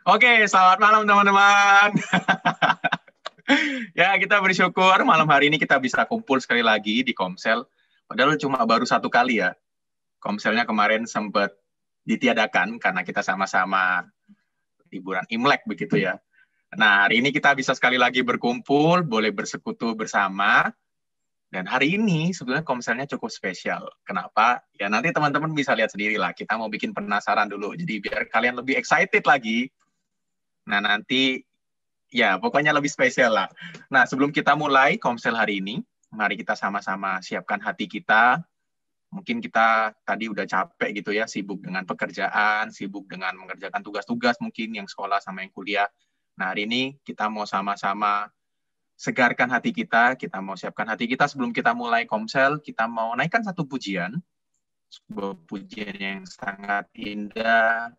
Oke, selamat malam teman-teman. Ya, kita bersyukur malam hari ini kita bisa kumpul sekali lagi di Komsel. Padahal cuma baru satu kali ya. Komselnya kemarin sempat ditiadakan karena kita sama-sama liburan Imlek begitu ya. Nah, hari ini kita bisa sekali lagi berkumpul, boleh bersekutu bersama. Dan hari ini sebenarnya Komselnya cukup spesial. Kenapa? Ya nanti teman-teman bisa lihat sendiri lah. Kita mau bikin penasaran dulu. Jadi biar kalian lebih excited lagi. Nah, nanti ya, pokoknya lebih spesial lah. Nah, sebelum kita mulai Komsel hari ini, mari kita sama-sama siapkan hati kita. Mungkin kita tadi udah capek gitu ya, sibuk dengan pekerjaan, sibuk dengan mengerjakan tugas-tugas mungkin yang sekolah sama yang kuliah. Nah, hari ini kita mau sama-sama segarkan hati kita mau siapkan hati kita sebelum kita mulai Komsel, kita mau naikkan satu pujian, sebuah pujian yang sangat indah,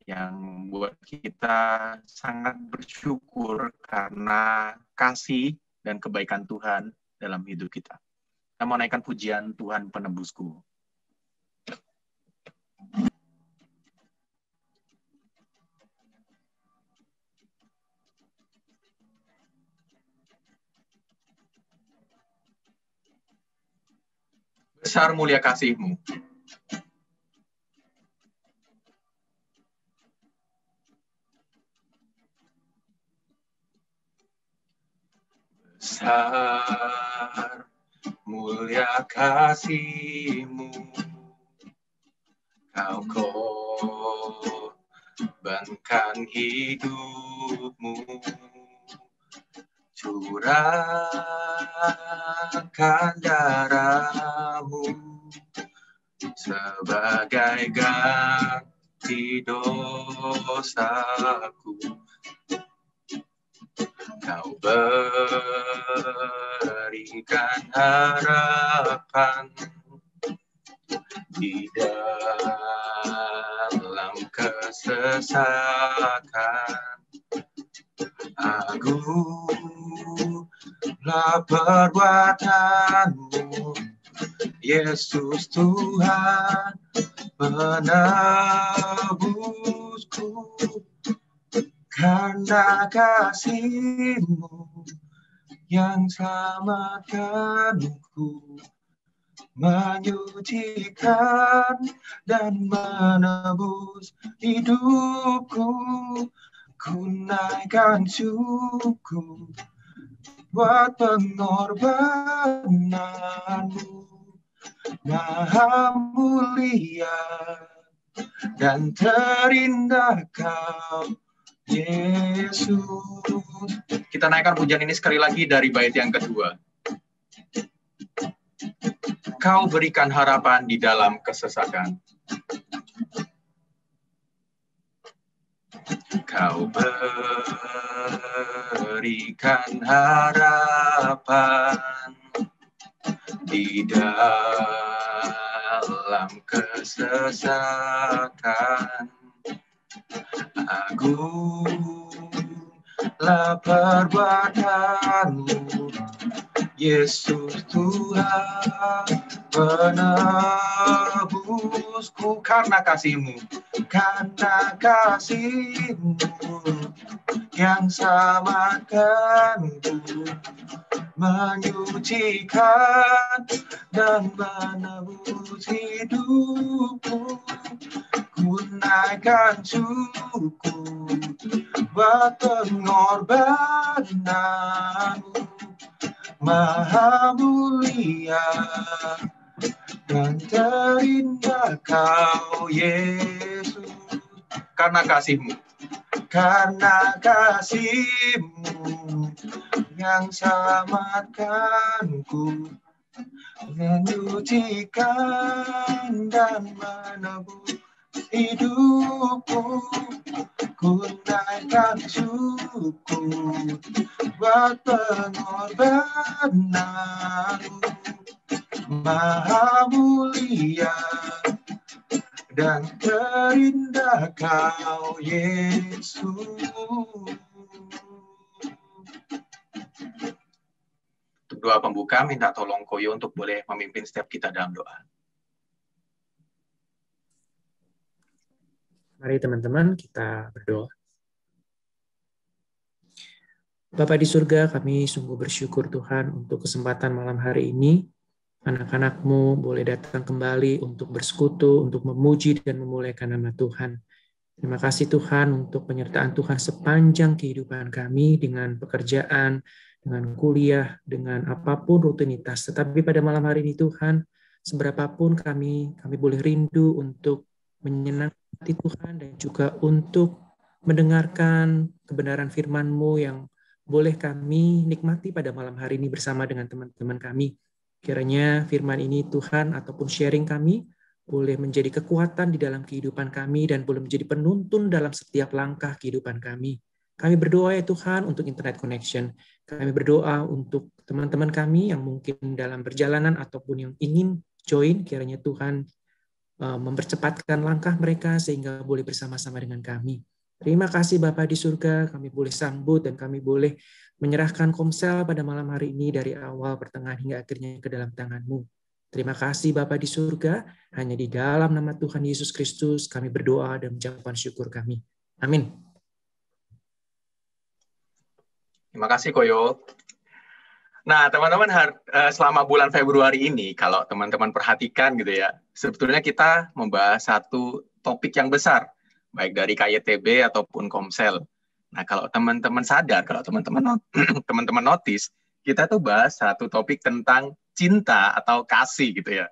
yang membuat kita sangat bersyukur karena kasih dan kebaikan Tuhan dalam hidup kita. Kita mau naikkan pujian Tuhan penebusku. Besar mulia kasih-Mu. Besar mulia kasih-Mu, Kau korbankan hidupmu, curahkan darahmu sebagai ganti dosaku. Kau berikan harapan di dalam kesesakan. Agunglah perbuatanmu, Yesus Tuhan penebusku. Karena kasih-Mu yang selamatkanku, menyucikan dan menebus hidupku. Ku naikkan syukur buat pengorbananmu, Maha mulia dan terindah Kau, Yesus. Kita naikkan pujian ini sekali lagi dari bait yang kedua. Kau berikan harapan di dalam kesesakan. Kau berikan harapan di dalam kesesakan. Agunglah perbuatanmu, Yesus Tuhan penebusku. Karena kasih-Mu yang selamatkanku, menyucikan dan menebus hidupku. Ku naikkan syukur buat pengorbananmu, Maha mulia dan terindah Kau, Yesus. Karena kasih-Mu yang selamatkanku, menyucikan dan menebus hidupku. Ku naikkan syukur buat pengorbananmu, Maha mulia dan terindah Kau, Yesus. Untuk doa pembuka, minta tolong Koyo untuk boleh memimpin setiap kita dalam doa. Mari teman-teman kita berdoa. Bapa di surga, kami sungguh bersyukur Tuhan untuk kesempatan malam hari ini. Anak-anak-Mu boleh datang kembali untuk bersekutu, untuk memuji dan memuliakan nama Tuhan. Terima kasih Tuhan untuk penyertaan Tuhan sepanjang kehidupan kami dengan pekerjaan, dengan kuliah, dengan apapun rutinitas. Tetapi pada malam hari ini Tuhan, seberapapun kami boleh rindu untuk menyenangkan hati Tuhan dan juga untuk mendengarkan kebenaran firman-Mu yang boleh kami nikmati pada malam hari ini bersama dengan teman-teman kami. Kiranya firman ini Tuhan ataupun sharing kami boleh menjadi kekuatan di dalam kehidupan kami dan boleh menjadi penuntun dalam setiap langkah kehidupan kami. Kami berdoa ya Tuhan untuk internet connection. Kami berdoa untuk teman-teman kami yang mungkin dalam perjalanan ataupun yang ingin join, kiranya Tuhan mempercepatkan langkah mereka sehingga boleh bersama-sama dengan kami. Terima kasih Bapa di surga, kami boleh sambut dan kami boleh menyerahkan Komsel pada malam hari ini dari awal, pertengahan hingga akhirnya ke dalam tangan-Mu. Terima kasih Bapa di surga, hanya di dalam nama Tuhan Yesus Kristus kami berdoa dan mengucapkan syukur kami. Amin. Terima kasih Koyo. Nah, teman-teman, selama bulan Februari ini, kalau teman-teman perhatikan gitu ya, sebetulnya kita membahas satu topik yang besar, baik dari KYTB ataupun Komsel. Nah, kalau teman-teman sadar, kalau teman-teman notice, kita tuh bahas satu topik tentang cinta atau kasih gitu ya.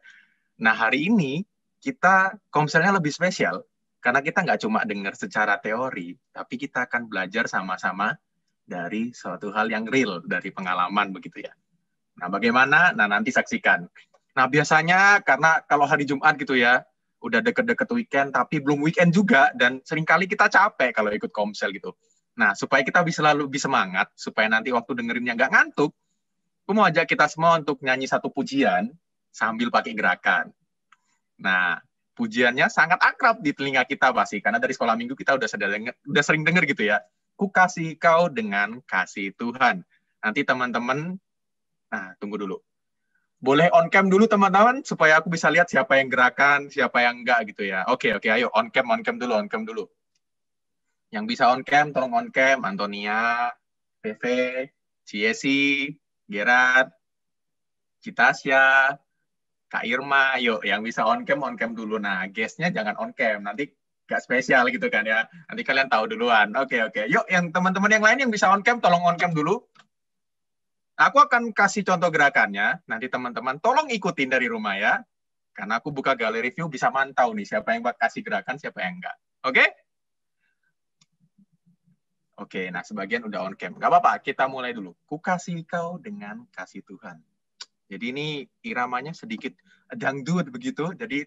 Nah, hari ini kita Komselnya lebih spesial, karena kita nggak cuma dengar secara teori, tapi kita akan belajar sama-sama dari suatu hal yang real, dari pengalaman begitu ya. Nah, bagaimana? Nah, nanti saksikan. Nah, biasanya karena kalau hari Jumat gitu ya, udah deket-deket weekend, tapi belum weekend juga, dan seringkali kita capek kalau ikut Komsel gitu. Nah, supaya kita bisa selalu lebih semangat, supaya nanti waktu dengerinnya nggak ngantuk, aku mau ajak kita semua untuk nyanyi satu pujian sambil pakai gerakan. Nah, pujiannya sangat akrab di telinga kita pasti, karena dari sekolah minggu kita udah sering dengar gitu ya. Ku kasih kau dengan kasih Tuhan. Nanti teman-teman, nah tunggu dulu. Boleh on cam dulu teman-teman, supaya aku bisa lihat siapa yang gerakan, siapa yang enggak gitu ya. Oke, ayo on cam dulu. Yang bisa on cam, tolong on cam. Antonia, PV, Ciesi, Gerard, Citasya, Kak Irma, ayo yang bisa on cam dulu. Nah, guest-nya jangan on cam, nanti gak spesial gitu kan ya. Nanti kalian tahu duluan. Oke. Yuk, yang teman-teman yang lain yang bisa on cam, tolong on cam dulu. Aku akan kasih contoh gerakannya. Nanti teman-teman tolong ikutin dari rumah ya. Karena aku buka galeri view, bisa mantau nih siapa yang kasih gerakan, siapa yang enggak. Oke? Oke, nah sebagian udah on cam. Gak apa-apa, kita mulai dulu. Ku kasih kau dengan kasih Tuhan. Jadi ini iramanya sedikit dangdut begitu, jadi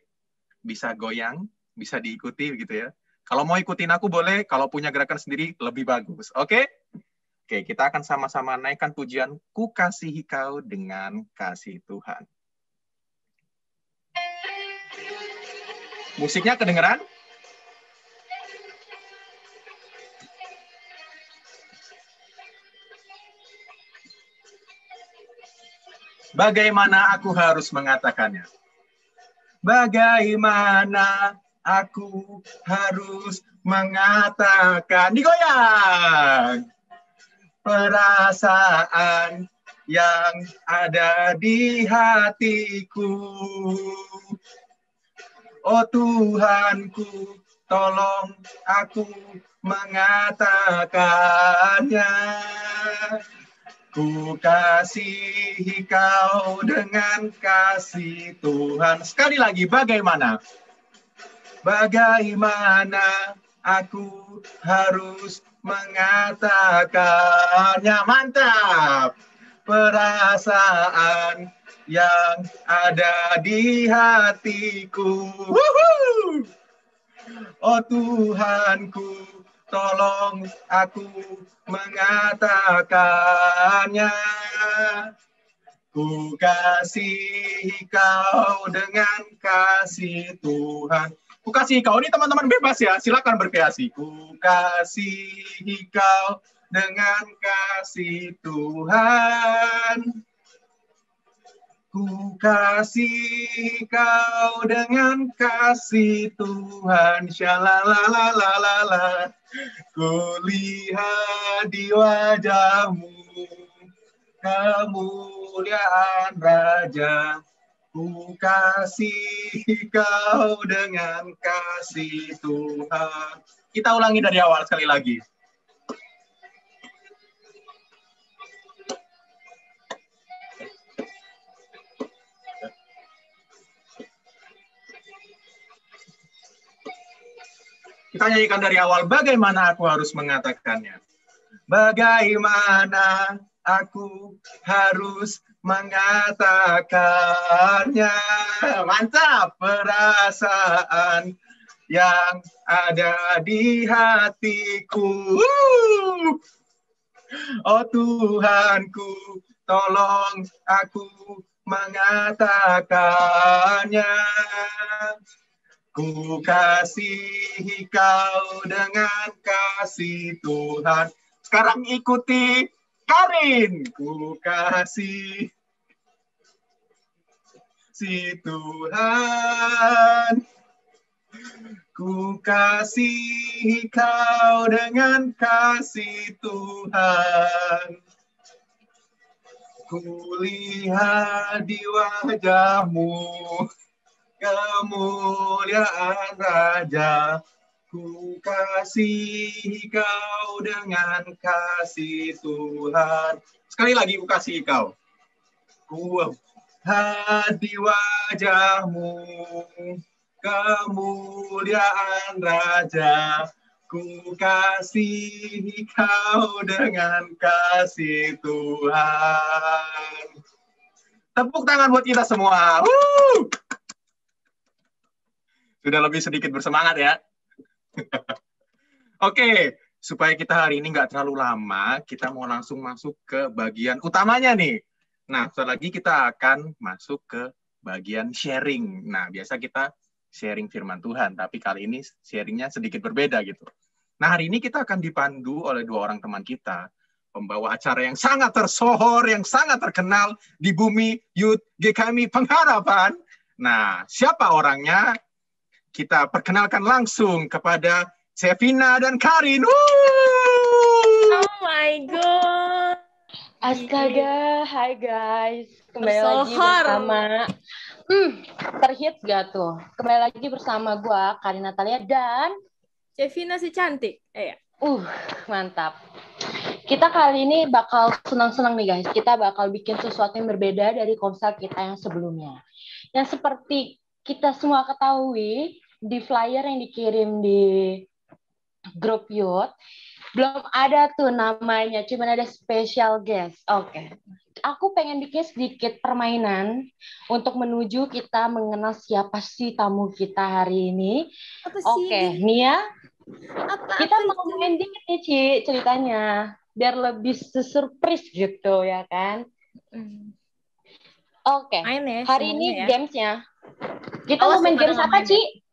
bisa goyang, bisa diikuti begitu ya. Kalau mau ikutin aku boleh, kalau punya gerakan sendiri lebih bagus. Oke? Oke, kita akan sama-sama naikkan pujian Ku kasihi kau dengan kasih Tuhan. Musiknya kedengeran? Bagaimana aku harus mengatakannya? Bagaimana aku harus mengatakan? Digoyang! Perasaan yang ada di hatiku. Oh Tuhanku, tolong aku mengatakannya. Ku kasihi kau dengan kasih Tuhan. Sekali lagi, bagaimana? Bagaimana aku harus mengatakannya? Mantap! Perasaan yang ada di hatiku. Woohoo! Oh Tuhanku, tolong aku mengatakannya. Ku kasihi kau dengan kasih Tuhan. Ku kasihi kau, ini teman-teman bebas ya, silakan berkreasi. Ku kasihi kau dengan kasih Tuhan. Ku kasih kau dengan kasih Tuhan, syalalalalala. Ku lihat di wajahmu kemuliaan Raja. Ku kasih kau dengan kasih Tuhan. Kita ulangi dari awal sekali lagi. Kita nyanyikan dari awal, bagaimana aku harus mengatakannya? Bagaimana aku harus mengatakannya? Mantap, perasaan yang ada di hatiku. Oh Tuhanku, tolong aku mengatakannya. Ku kasihi kau dengan kasih Tuhan. Sekarang ikuti Karin. Ku kasih si Tuhan. Ku kasihi kau dengan kasih Tuhan. Ku lihat di wajahmu kemuliaan Raja. Ku kasihi kau dengan kasih Tuhan. Sekali lagi, ku kasihi kau. Ku lihat di wajahmu kemuliaan Raja. Ku kasihi kau dengan kasih Tuhan. Tepuk tangan buat kita semua. Sudah lebih sedikit bersemangat ya. Oke, supaya kita hari ini nggak terlalu lama, kita mau langsung masuk ke bagian utamanya nih. Nah, setelah lagi kita akan masuk ke bagian sharing. Nah, biasa kita sharing firman Tuhan, tapi kali ini sharingnya sedikit berbeda gitu. Nah, hari ini kita akan dipandu oleh dua orang teman kita, pembawa acara yang sangat tersohor, yang sangat terkenal di bumi Youth GKMI Pengharapan. Nah, siapa orangnya? Kita perkenalkan langsung kepada Sevina dan Karin. Oh my God. Astaga, hai guys. Kembali lagi bersama terhits gak tuh? Kembali lagi bersama gue, Karin Natalia dan Sevina si cantik. Mantap. Kita kali ini bakal senang-senang nih guys. Kita bakal bikin sesuatu yang berbeda dari konsep kita yang sebelumnya. Yang seperti kita semua ketahui, di flyer yang dikirim di grup Youth, belum ada tuh namanya, cuma ada special guest. Oke. Aku pengen bikin sedikit permainan untuk menuju kita mengenal siapa sih tamu kita hari ini. Oke, Nia. Kita mau main dikit nih, Ci, ceritanya. Biar lebih surprise gitu, ya kan? Oke. Hari ini ya. Gamesnya. Kita mau main games apa, Ci?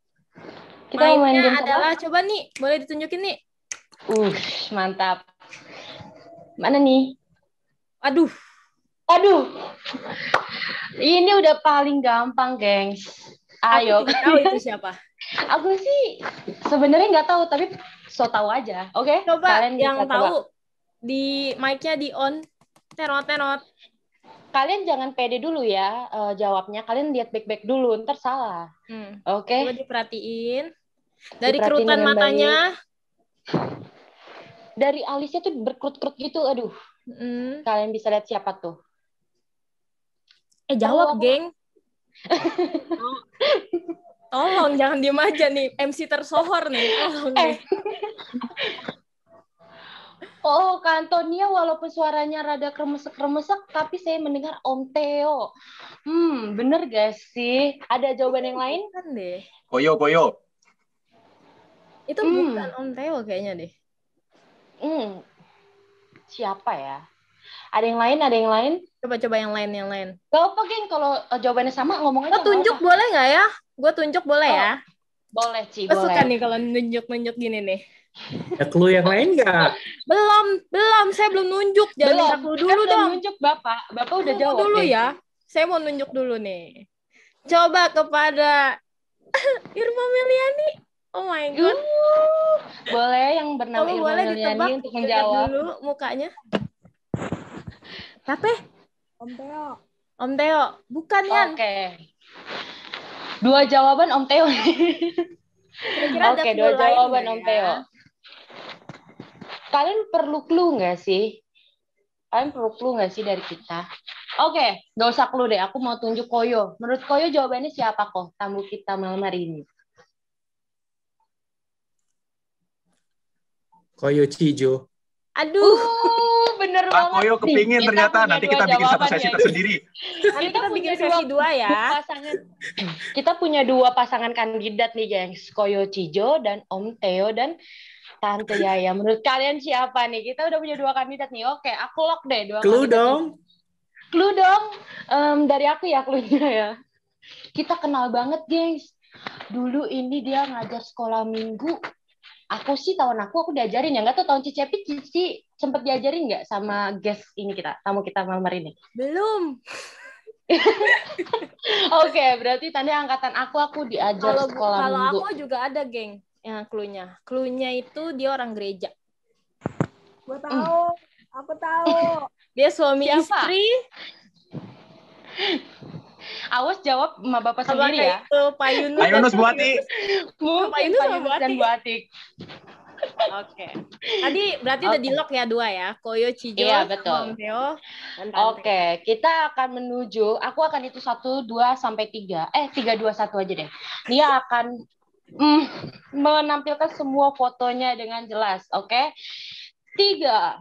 Kita mau main games adalah, coba nih, boleh ditunjukin nih. Mantap. Mana nih? Aduh. Ini udah paling gampang, gengs. Ayo. Aku tidak tahu itu siapa. Aku sih sebenarnya nggak tahu, tapi so tahu aja. Oke? Coba kalian yang tahu di mic-nya di on. Tenot. Kalian jangan pede dulu ya jawabnya. Kalian lihat back dulu, ntar salah. Oke? Coba diperhatiin. Dari kerutan matanya. Dari alisnya tuh berkerut-kerut gitu, aduh. Kalian bisa lihat siapa tuh? Jawab, geng. Tolong, jangan diem aja nih. MC tersohor nih. Tolong nih. Kak Antonia walaupun suaranya rada kremesek-kremesek, tapi saya mendengar Om Theo. Bener gak sih? Ada jawaban yang lain? Kan deh. Koyo. Itu bukan Om Theo kayaknya deh. Siapa ya? Ada yang lain? Coba yang lain. Gak apa, geng. Kalau jawabannya sama, ngomong aja. Gue tunjuk boleh nggak ya? Gue tunjuk boleh ya? Boleh, Ci. Gue suka nih kalau nunjuk gini nih. Ada clue yang lain nggak? Belum. Saya belum nunjuk. Jangan minta clue dulu dong. Nunjuk Bapak udah jawab. Dulu ya. Saya mau nunjuk dulu nih. Coba kepada Irma Meliani. Oh my god. Boleh yang bernama Kamu Irma boleh Meliani ditebak untuk lihat menjawab. dulu mukanya. Siapa? Om Teo. Om Teo. Bukan, Yan. Oke. 2 jawaban Om Teo. Kira-kira ada Oke, 2 clue lain jawaban nggak Om ya? Teo. Kalian perlu clue nggak sih? Kalian perlu clue nggak sih dari kita? Oke, nggak usah clue deh. Aku mau tunjuk Koyo. Menurut Koyo jawabannya siapa kok? Tamu kita malam hari ini. Koyo Chijo. Aduh. Bener Pak banget. Koyo kepingin Nih, ternyata. punya Nanti 2 kita bikin satu jawaban, sesi guys. tersendiri. Nanti kita bikin sesi 2 ya. Pasangan. Kita punya 2 pasangan kandidat nih, gengs. Koyo Chijo dan Om Teo dan Tante Yaya. Menurut kalian siapa nih? Kita udah punya 2 kandidat nih. Oke, aku lock deh 2 Clue kandidat. dong. Clue dong. Dari aku ya clue-nya ya. Kita kenal banget, gengs. Dulu ini dia ngajar sekolah minggu. Aku sih tahun aku diajarin ya. Nggak tahu tahun Cici sempet diajarin nggak sama guest ini kita, tamu kita malam hari ini? Belum. Oke, berarti tanda angkatan aku diajar sekolah Kalau minggu. aku juga ada, geng. Yang clue-nya. Clue-nya itu dia orang gereja. Gue tahu. Aku tahu. Dia suami Siapa? istri. Awas jawab sama bapak sendiri Apakah ya. itu Pak Yunus? Pak Yunus Buati. Mungkin Pak Yunus Pak sama Yunus dan Bu Bu Atik. Oke. Tadi berarti udah Oke. di lock ya 2 ya. Koyo Chijo, Iya, betul. Om Teo, dan Tante. Oke, kita akan menuju. Aku akan itu 1, 2, sampai 3. 3, 2, 1 aja deh. Dia akan menampilkan semua fotonya dengan jelas. Oke. 3,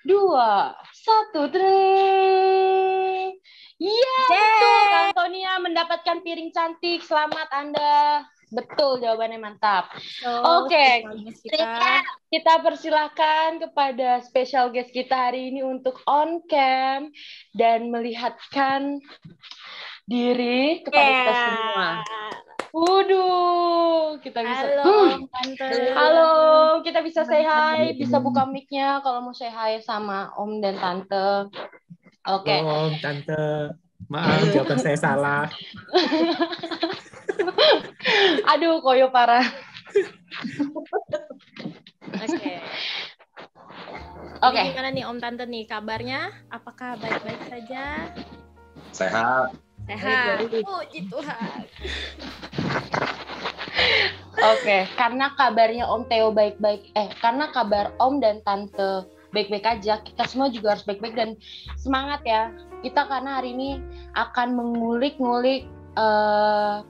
2, 1. Tring. Iya, betul. Kak Antonia mendapatkan piring cantik. Selamat Anda. Betul, jawabannya mantap. Oke, kita persilahkan kepada special guest kita hari ini untuk on cam dan melihatkan diri kepada kita semua. Waduh, kita bisa. Halo, Om, Tante. Halo, kita bisa say hi, bisa buka mic-nya kalau mau say hi sama Om dan Tante. Oke. Om, Tante. Maaf, jawaban saya salah. Aduh, Koyo parah. Oke. Gimana nih Om Tante nih kabarnya? Apakah baik-baik saja? Sehat. Sehat. Puji Tuhan. Oke, karena kabarnya Om Teo baik-baik, karena kabar Om dan Tante baik-baik aja, kita semua juga harus baik-baik dan semangat ya. Kita karena hari ini akan mengulik-ngulik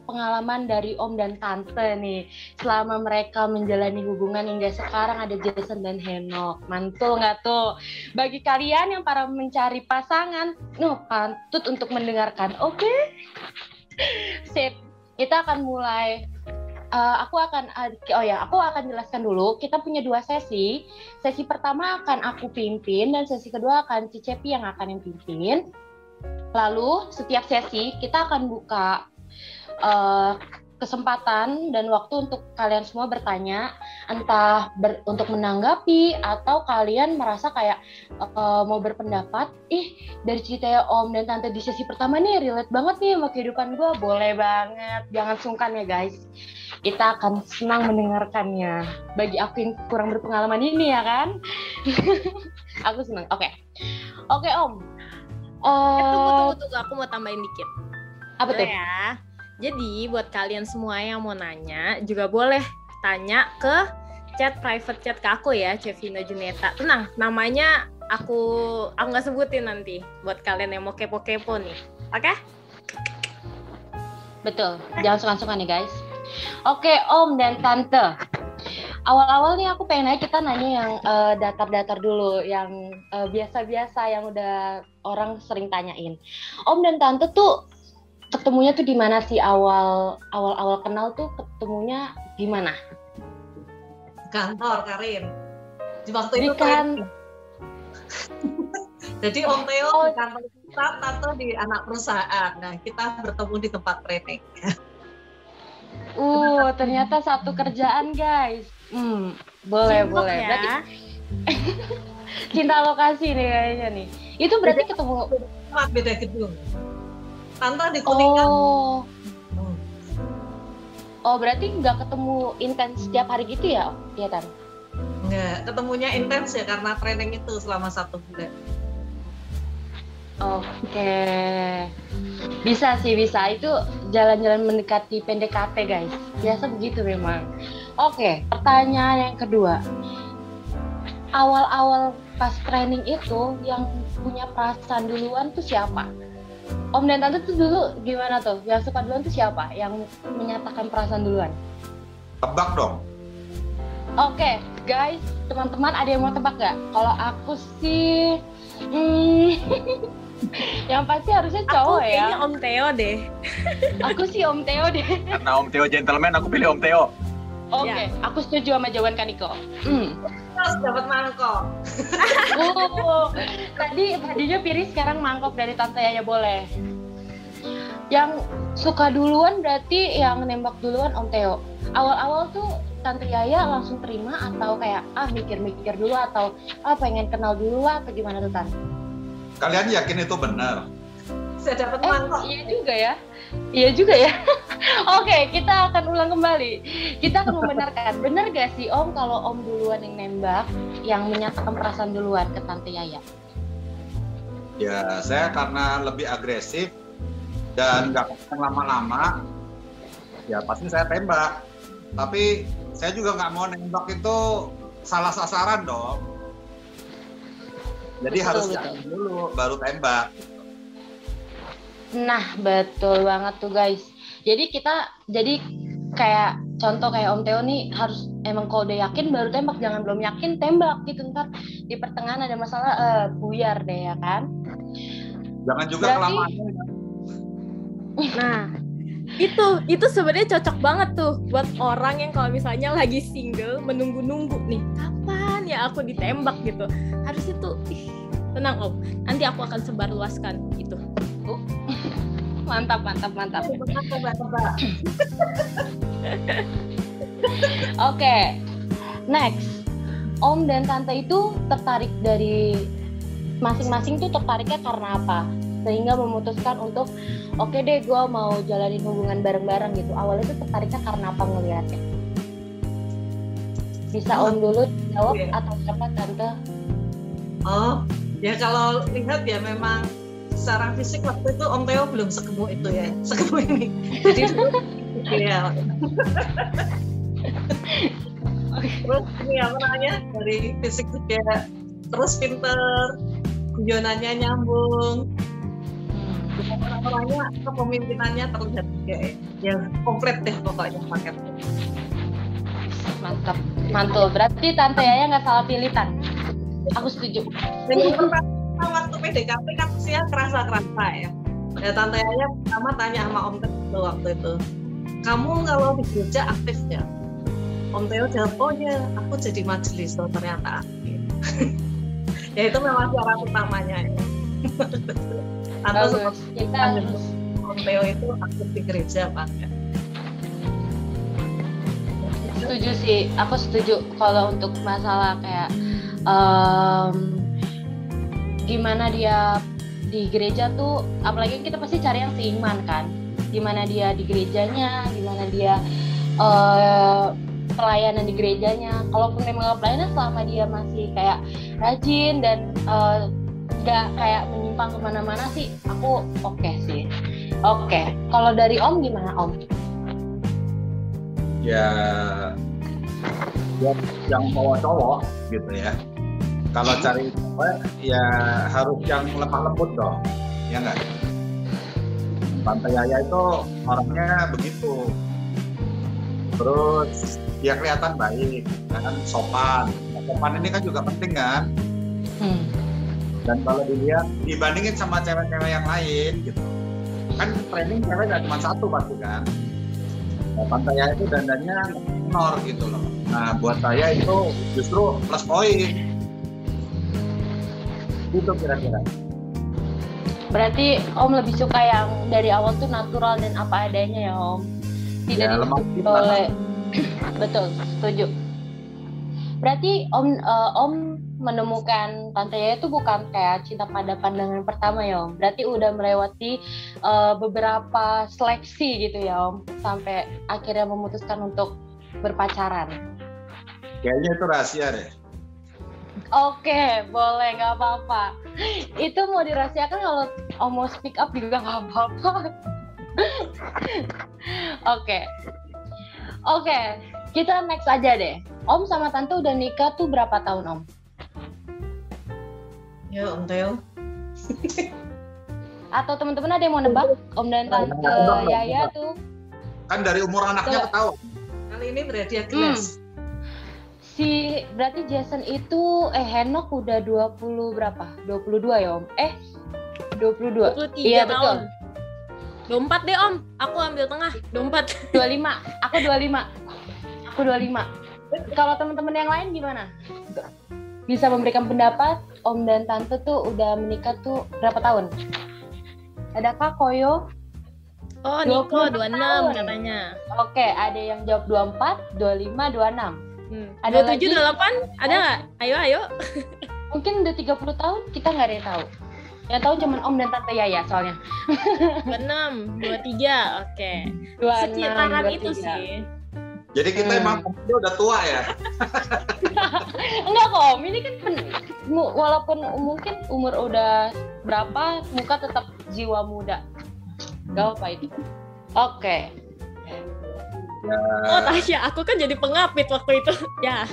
pengalaman dari Om dan Tante nih selama mereka menjalani hubungan hingga sekarang. Ada Jason dan Henok. Mantul nggak tuh? Bagi kalian yang para mencari pasangan, pantut untuk mendengarkan. Oke? Sip. Kita akan mulai. Aku akan jelaskan dulu. Kita punya 2 sesi. Sesi pertama akan aku pimpin dan sesi kedua akan Cicepi yang akan pimpin. Lalu setiap sesi kita akan buka kesempatan dan waktu untuk kalian semua bertanya, entah untuk menanggapi atau kalian merasa kayak mau berpendapat, dari ceritanya Om dan Tante di sesi pertama nih relate banget nih sama kehidupan gue, boleh banget, jangan sungkan ya guys. Kita akan senang mendengarkannya. Bagi aku yang kurang berpengalaman ini ya kan, aku senang. Oke Om. Tunggu, aku mau tambahin dikit. Apa tuh? Ya. Jadi buat kalian semua yang mau nanya juga boleh tanya ke private chat ke aku ya, Cevina Juneta. Tenang, namanya aku nggak sebutin nanti buat kalian yang mau kepo-kepo nih. Oke? Betul, jangan sungkan-sungkan nih guys. Oke, Om dan Tante. Awal-awal nih aku pengen aja kita nanya yang datar-datar dulu, yang biasa-biasa yang udah orang sering tanyain. Om dan Tante tuh ketemunya tuh di mana sih awal kenal tuh ketemunya di mana? Kantor, Karin. Di waktu itu jadi Om Teo di kantor kita, Tante di anak perusahaan. Nah, kita bertemu di tempat training. Ternyata satu kerjaan, guys. Boleh. Ya. Berarti cinta lokasi nih kayaknya nih. Itu berarti ketemu beda gedung. Tante di Kuningan. Oh, berarti nggak ketemu intens setiap hari gitu ya, Tan? Nggak, ketemunya intens ya karena training itu selama 1 bulan. Oke. Bisa sih, bisa. Itu jalan-jalan mendekati PDKT, guys. Biasa begitu memang. Oke, pertanyaan yang kedua. Awal-awal pas training itu yang punya perasaan duluan tuh siapa? Om dan Tante tuh dulu gimana tuh? Yang suka duluan tuh siapa? Yang menyatakan perasaan duluan? Tebak dong. Oke, guys, teman-teman ada yang mau tebak nggak? Kalau aku sih, yang pasti harusnya cowok ya. Kayaknya Om Theo deh. Aku sih Om Theo deh. Karena Om Theo gentleman, aku pilih Om Theo. Oke, aku setuju sama jawaban Kaniko. Terus dapat mangkok. Tadinya piring, sekarang mangkok dari Tante Yaya boleh. Yang suka duluan berarti yang nembak duluan Om Theo. Awal-awal tuh Tante Yaya langsung terima atau kayak mikir-mikir dulu atau pengen kenal dulu atau gimana tuh Tante? Kalian yakin itu benar? Saya dapat mangkok. Iya juga ya. Oke, kita akan ulang kembali. Kita akan membenarkan. Benar gak sih Om kalau Om duluan yang nembak, yang menyatakan perasaan duluan ke Tante Yaya? Ya, saya karena lebih agresif dan nggak lama-lama, ya pasti saya tembak. Tapi saya juga nggak mau nembak itu salah sasaran dong. Jadi harus yakin dulu baru tembak. Nah, betul banget tuh guys. Jadi kayak contoh kayak Om Theo nih harus emang kalau udah yakin baru tembak, jangan belum yakin tembak gitu, ntar di pertengahan ada masalah buyar deh ya kan. Jangan juga kelamaan. Nah, itu sebenarnya cocok banget tuh buat orang yang kalau misalnya lagi single menunggu-nunggu nih kapan ya aku ditembak gitu. Harusnya tuh tenang Om, nanti aku akan sebarluaskan itu. Mantap. Oke, next. Om dan Tante itu tertarik dari masing-masing tuh tertariknya karena apa? Sehingga memutuskan untuk oke deh gue mau jalanin hubungan bareng-bareng gitu. Awalnya tuh tertariknya karena apa ngeliatnya? Bisa Om dulu jawab atau siapa Tante? Oh, ya kalau lihat ya memang secara fisik waktu itu Om Theo belum segemuk itu ya, segemuk ini. Jadi ya. Terus ini apa namanya, dari fisik juga, terus pinter, guyonannya nyambung, orang-orangnya kepemimpinannya terlihat juga ya komplit deh pokoknya paketnya. Mantap, mantul. Berarti Tante Yaya nggak salah pilih Tan. Aku setuju. Dan waktu PDKT kan usia kerasa ya. Ya Tante Yaya pertama tanya sama Om Theo waktu itu, kamu kalau di gereja aktif ya? Om Theo jawab, oh ya aku jadi majelis, oh ternyata aktif. Ya itu memang syarat utamanya ya. Tante sempat kita Om Theo itu aktif di gereja apa enggak? Setuju sih, aku setuju kalau untuk masalah kayak gimana dia di gereja tuh, apalagi kita pasti cari yang seiman kan, gimana dia di gerejanya, gimana dia pelayanan di gerejanya. Kalaupun memang pelayanan selama dia masih kayak rajin dan nggak kayak menyimpang kemana-mana sih, aku oke sih. Oke, kalau dari Om gimana Om? Ya yang bawa cowok gitu ya. Kalau cari cewek ya harus yang lemah lembut dong, ya nggak? Tante Yaya itu orangnya begitu. Terus dia kelihatan baik, kan sopan. Nah, sopan ini kan juga penting kan? Dan kalau dilihat dibandingin sama cewek-cewek yang lain gitu, kan training cewek nggak cuma satu pasti kan? Nah, Tante Yaya itu dandannya minor gitu loh. Nah buat saya itu justru plus poin. Itu kira-kira. Berarti Om lebih suka yang dari awal tuh natural dan apa adanya ya Om? Tidak ya, ditutup oleh betul, setuju. Berarti Om menemukan Tante Yaya itu bukan kayak cinta pada pandangan pertama ya Om. Berarti udah melewati beberapa seleksi gitu ya Om, sampai akhirnya memutuskan untuk berpacaran. Kayaknya itu rahasia deh. Oke, boleh, nggak apa-apa. Itu mau dirahasiakan, kalau Om mau speak up juga nggak apa-apa. Oke, kita next aja deh. Om sama Tante udah nikah tuh berapa tahun Om? Ya Om Theo. Atau teman-teman ada yang mau nebak? Om dan Tante Yaya tuh? Kan dari umur anaknya ketahuan. Kali ini berhadiah gelas. Berarti Jason itu Henok udah 20 berapa? 22 ya Om? 22. 23 iya, tahun. Betul. 24 deh Om, aku ambil tengah, 24. 25, aku 25. Kalau teman-teman yang lain gimana? Bisa memberikan pendapat, Om dan Tante tuh udah menikah tuh berapa tahun? Ada Kak Koyo? Oh, Niko 26 katanya. Oke, ada yang jawab 24, 25, 26. Ada 27, 28? Ada nggak? Ayo. Mungkin udah 30 tahun, kita nggak ada yang tahu. Yang tahu cuma Om dan Tante Yaya soalnya. 26, 23, oke. 26, Sekitaran 23. itu sih. Jadi kita emang udah tua ya? Enggak kok Om, ini kan walaupun mungkin umur udah berapa, muka tetap jiwa muda. Gak apa itu. Oke. Oh Tasya, aku kan jadi pengapit waktu itu. Ya.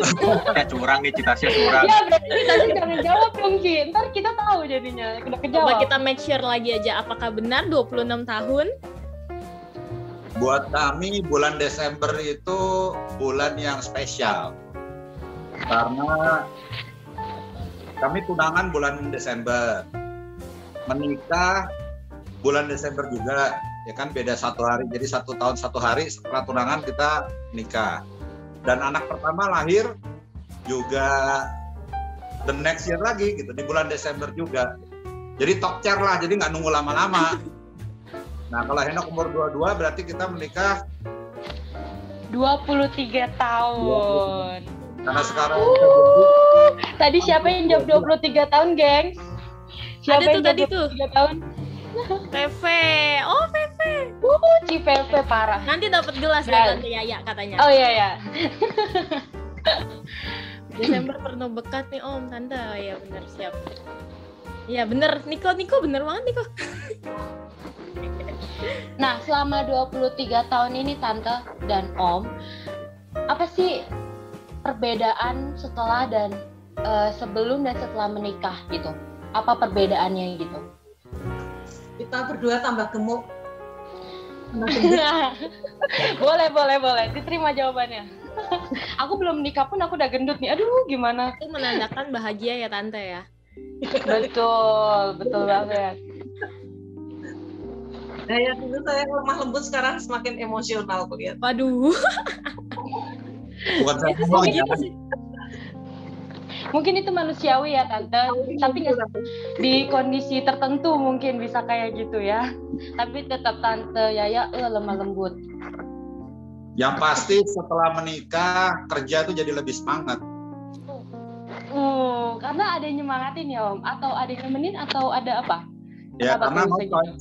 Curang nih, Citasya curang. Ya berarti Tasya jangan jawab dong Ki. Ntar kita tahu jadinya. Udah kejawab. Coba kita make sure lagi aja, apakah benar 26 tahun? Buat kami bulan Desember itu bulan yang spesial. Karena kami tunangan bulan Desember. Menikah bulan Desember juga. Ya kan beda 1 hari, jadi 1 tahun 1 hari setelah tunangan kita nikah. Dan anak pertama lahir juga the next year lagi gitu, di bulan Desember juga. Jadi top chair lah, jadi nggak nunggu lama-lama. Nah kalau Henok umur 22 berarti kita menikah 23 tahun. Karena sekarang Tadi siapa yang jawab 23 tahun, geng? Siapa Ada yang tuh tadi jawab tuh. 23 tahun? Pepe. Oh, Pepe. Si Pepe parah. Nanti dapat gelas dari Tante Yaya katanya. Oh iya. Desember penuh bekat nih Om, Tante. Oh, iya benar, siap. Iya bener, Niko bener banget Niko. Nah, selama 23 tahun ini Tante dan Om, apa sih perbedaan setelah dan sebelum dan setelah menikah gitu? Apa perbedaannya gitu? Kita berdua tambah gemuk. Boleh. Diterima jawabannya. Aku belum menikah pun aku udah gendut nih. Aduh, gimana? Itu menandakan bahagia ya Tante ya. Betul banget. Nah, dulu saya lemah lembut, sekarang semakin emosional aku lihat. Waduh. bukan saya ngomong ya. Mungkin itu manusiawi ya Tante, tapi di kondisi tertentu mungkin bisa kayak gitu ya. Tapi tetap Tante Yaya lemah lembut. Yang pasti setelah menikah kerja tuh jadi lebih semangat. Karena ada yang nyemangatin ya Om, atau ada yang nemenin, atau ada apa? Ya Kenapa karena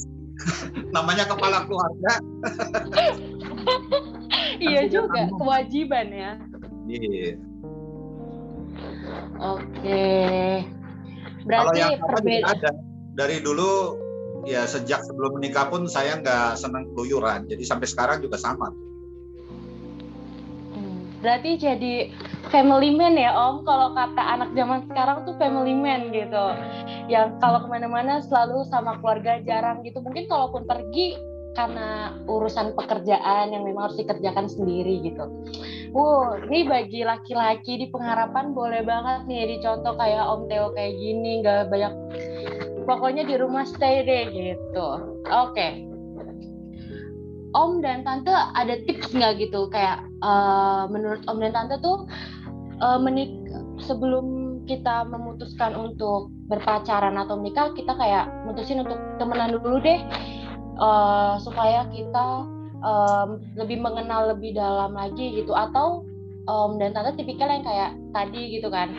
namanya kepala keluarga. Iya juga, kewajiban ya. Iya. Oke. Kalau Berarti yang sama juga ada. Dari dulu ya sejak sebelum menikah pun saya nggak senang keluyuran. Jadi sampai sekarang juga sama. Berarti jadi family man ya Om. Kalau kata anak zaman sekarang tuh family man gitu. Yang kalau kemana-mana selalu sama keluarga, jarang gitu. Mungkin kalaupun pergi karena urusan pekerjaan yang memang harus dikerjakan sendiri gitu. Ini bagi laki-laki di pengharapan boleh banget nih dicontoh kayak Om Theo kayak gini, nggak banyak, pokoknya di rumah stay deh gitu. Oke. Om dan Tante ada tips nggak gitu kayak menurut Om dan Tante tuh sebelum kita memutuskan untuk berpacaran atau menikah, kita kayak mutusin untuk temenan dulu deh. Supaya kita lebih mengenal lebih dalam lagi gitu, atau Om dan Tante tipikal yang kayak tadi gitu kan,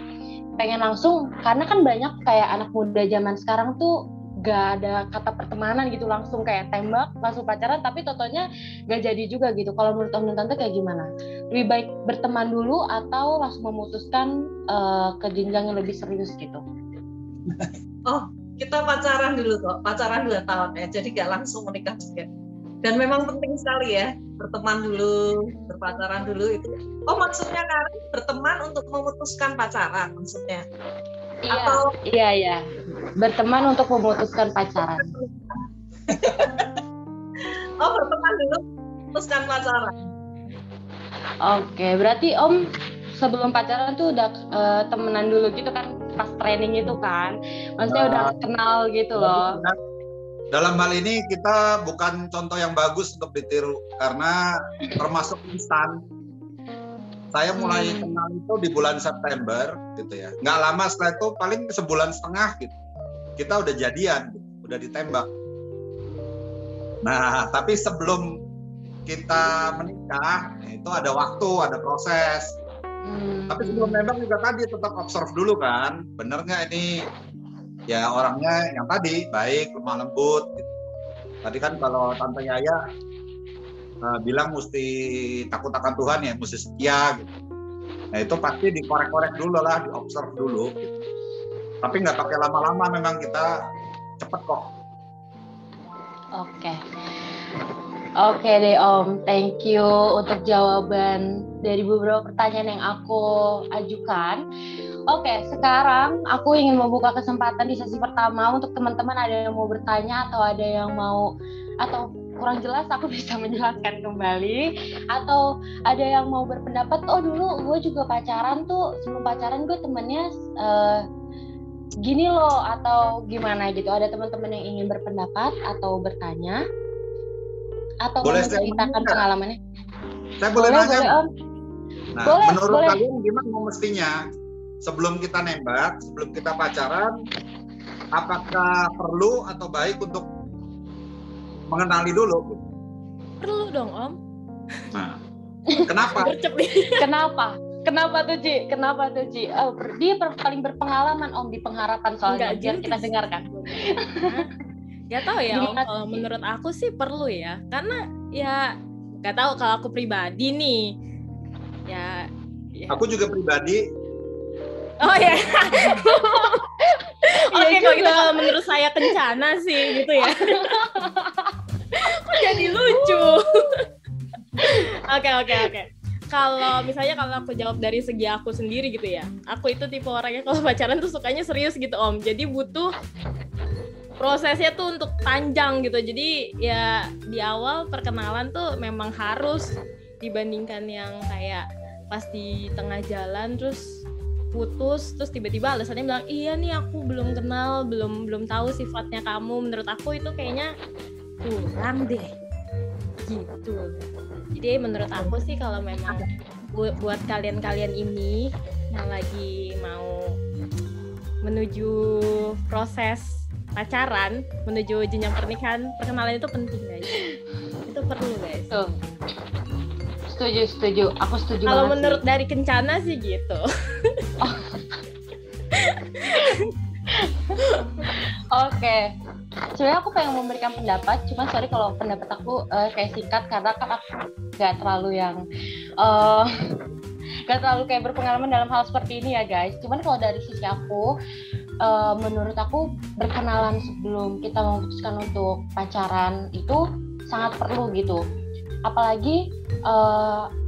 pengen langsung, karena kan banyak kayak anak muda zaman sekarang tuh gak ada kata pertemanan gitu, langsung kayak tembak, langsung pacaran, tapi totonya gak jadi juga gitu. Kalau menurut Om dan Tante kayak gimana? Lebih baik berteman dulu atau langsung memutuskan ke jenjang yang lebih serius gitu? Oh, kita pacaran dulu kok, pacaran 2 tahun ya, jadi gak langsung menikah juga. Dan memang penting sekali ya, berteman dulu, berpacaran dulu itu. Oh, maksudnya Karin berteman untuk memutuskan pacaran maksudnya? Iya, Atau... iya. Berteman untuk memutuskan pacaran. Oh, berteman dulu, memutuskan pacaran. Oke, berarti Om sebelum pacaran tuh udah temenan dulu gitu kan, pas training itu kan, maksudnya udah kenal gitu loh. Dalam hal ini kita bukan contoh yang bagus untuk ditiru karena termasuk instan. Saya mulai kenal itu di bulan September gitu ya. Nggak lama setelah itu, paling sebulan setengah gitu, kita udah jadian, gitu. Udah ditembak. Nah, tapi sebelum kita menikah itu ada waktu, ada proses. Tapi sebelum nembak juga tadi tetap observe dulu kan, bener nggak ini ya orangnya yang tadi baik, lemah lembut gitu. Tadi kan kalau Tante Yaya bilang mesti takut akan Tuhan ya, mesti setia gitu. Nah itu pasti dikorek-korek dulu lah, diobserve dulu gitu. Tapi nggak pakai lama-lama, memang kita cepet kok. Oke deh Om, thank you untuk jawaban dari beberapa pertanyaan yang aku ajukan. Oke, sekarang aku ingin membuka kesempatan di sesi pertama untuk teman-teman ada yang mau bertanya atau ada yang mau, atau kurang jelas aku bisa menjelaskan kembali, atau ada yang mau berpendapat, oh dulu gue juga pacaran tuh, sebelum pacaran gue temennya gini loh, atau gimana gitu. Ada teman-teman yang ingin berpendapat atau bertanya atau boleh menceritakan pengalamannya? Saya boleh nanya? Boleh Om. Nah, boleh, menurut kalian gimana mestinya? Sebelum kita nembak, sebelum kita pacaran, apakah perlu atau baik untuk mengenali dulu? Perlu dong Om. Nah, kenapa? Kenapa tuh Ci? Oh, dia paling berpengalaman Om di pengharapan soalnya. Biar kita dengarkan. Gak tahu ya Om, kalau menurut aku sih perlu ya. Karena ya gak tahu, kalau aku pribadi nih ya. Aku juga pribadi. Oh ya. Oke, kalau gitu, kalau menurut saya kencana sih gitu ya. Kok jadi lucu. Oke. Kalau misalnya kalau aku jawab dari segi aku sendiri gitu ya, aku itu tipe orangnya kalau pacaran tuh sukanya serius gitu Om. Jadi butuh prosesnya tuh untuk panjang gitu. Jadi ya di awal perkenalan tuh memang harus, dibandingkan yang kayak pas di tengah jalan terus putus, terus tiba-tiba alasannya bilang iya nih aku belum kenal, belum tahu sifatnya kamu. Menurut aku itu kayaknya kurang deh gitu. Jadi menurut aku sih kalau memang buat kalian-kalian ini yang lagi mau menuju proses pacaran, menuju jenjang pernikahan, perkenalan itu penting guys. Itu perlu guys. Tuh. Setuju. Aku setuju. Kalau menurut dari Kencana sih gitu. Oke. Sebenarnya aku pengen memberikan pendapat, cuman sorry kalau pendapat aku kayak singkat karena kan aku gak terlalu kayak berpengalaman dalam hal seperti ini ya guys. Cuman kalau dari sisi aku, menurut aku berkenalan sebelum kita memutuskan untuk pacaran itu sangat perlu gitu. Apalagi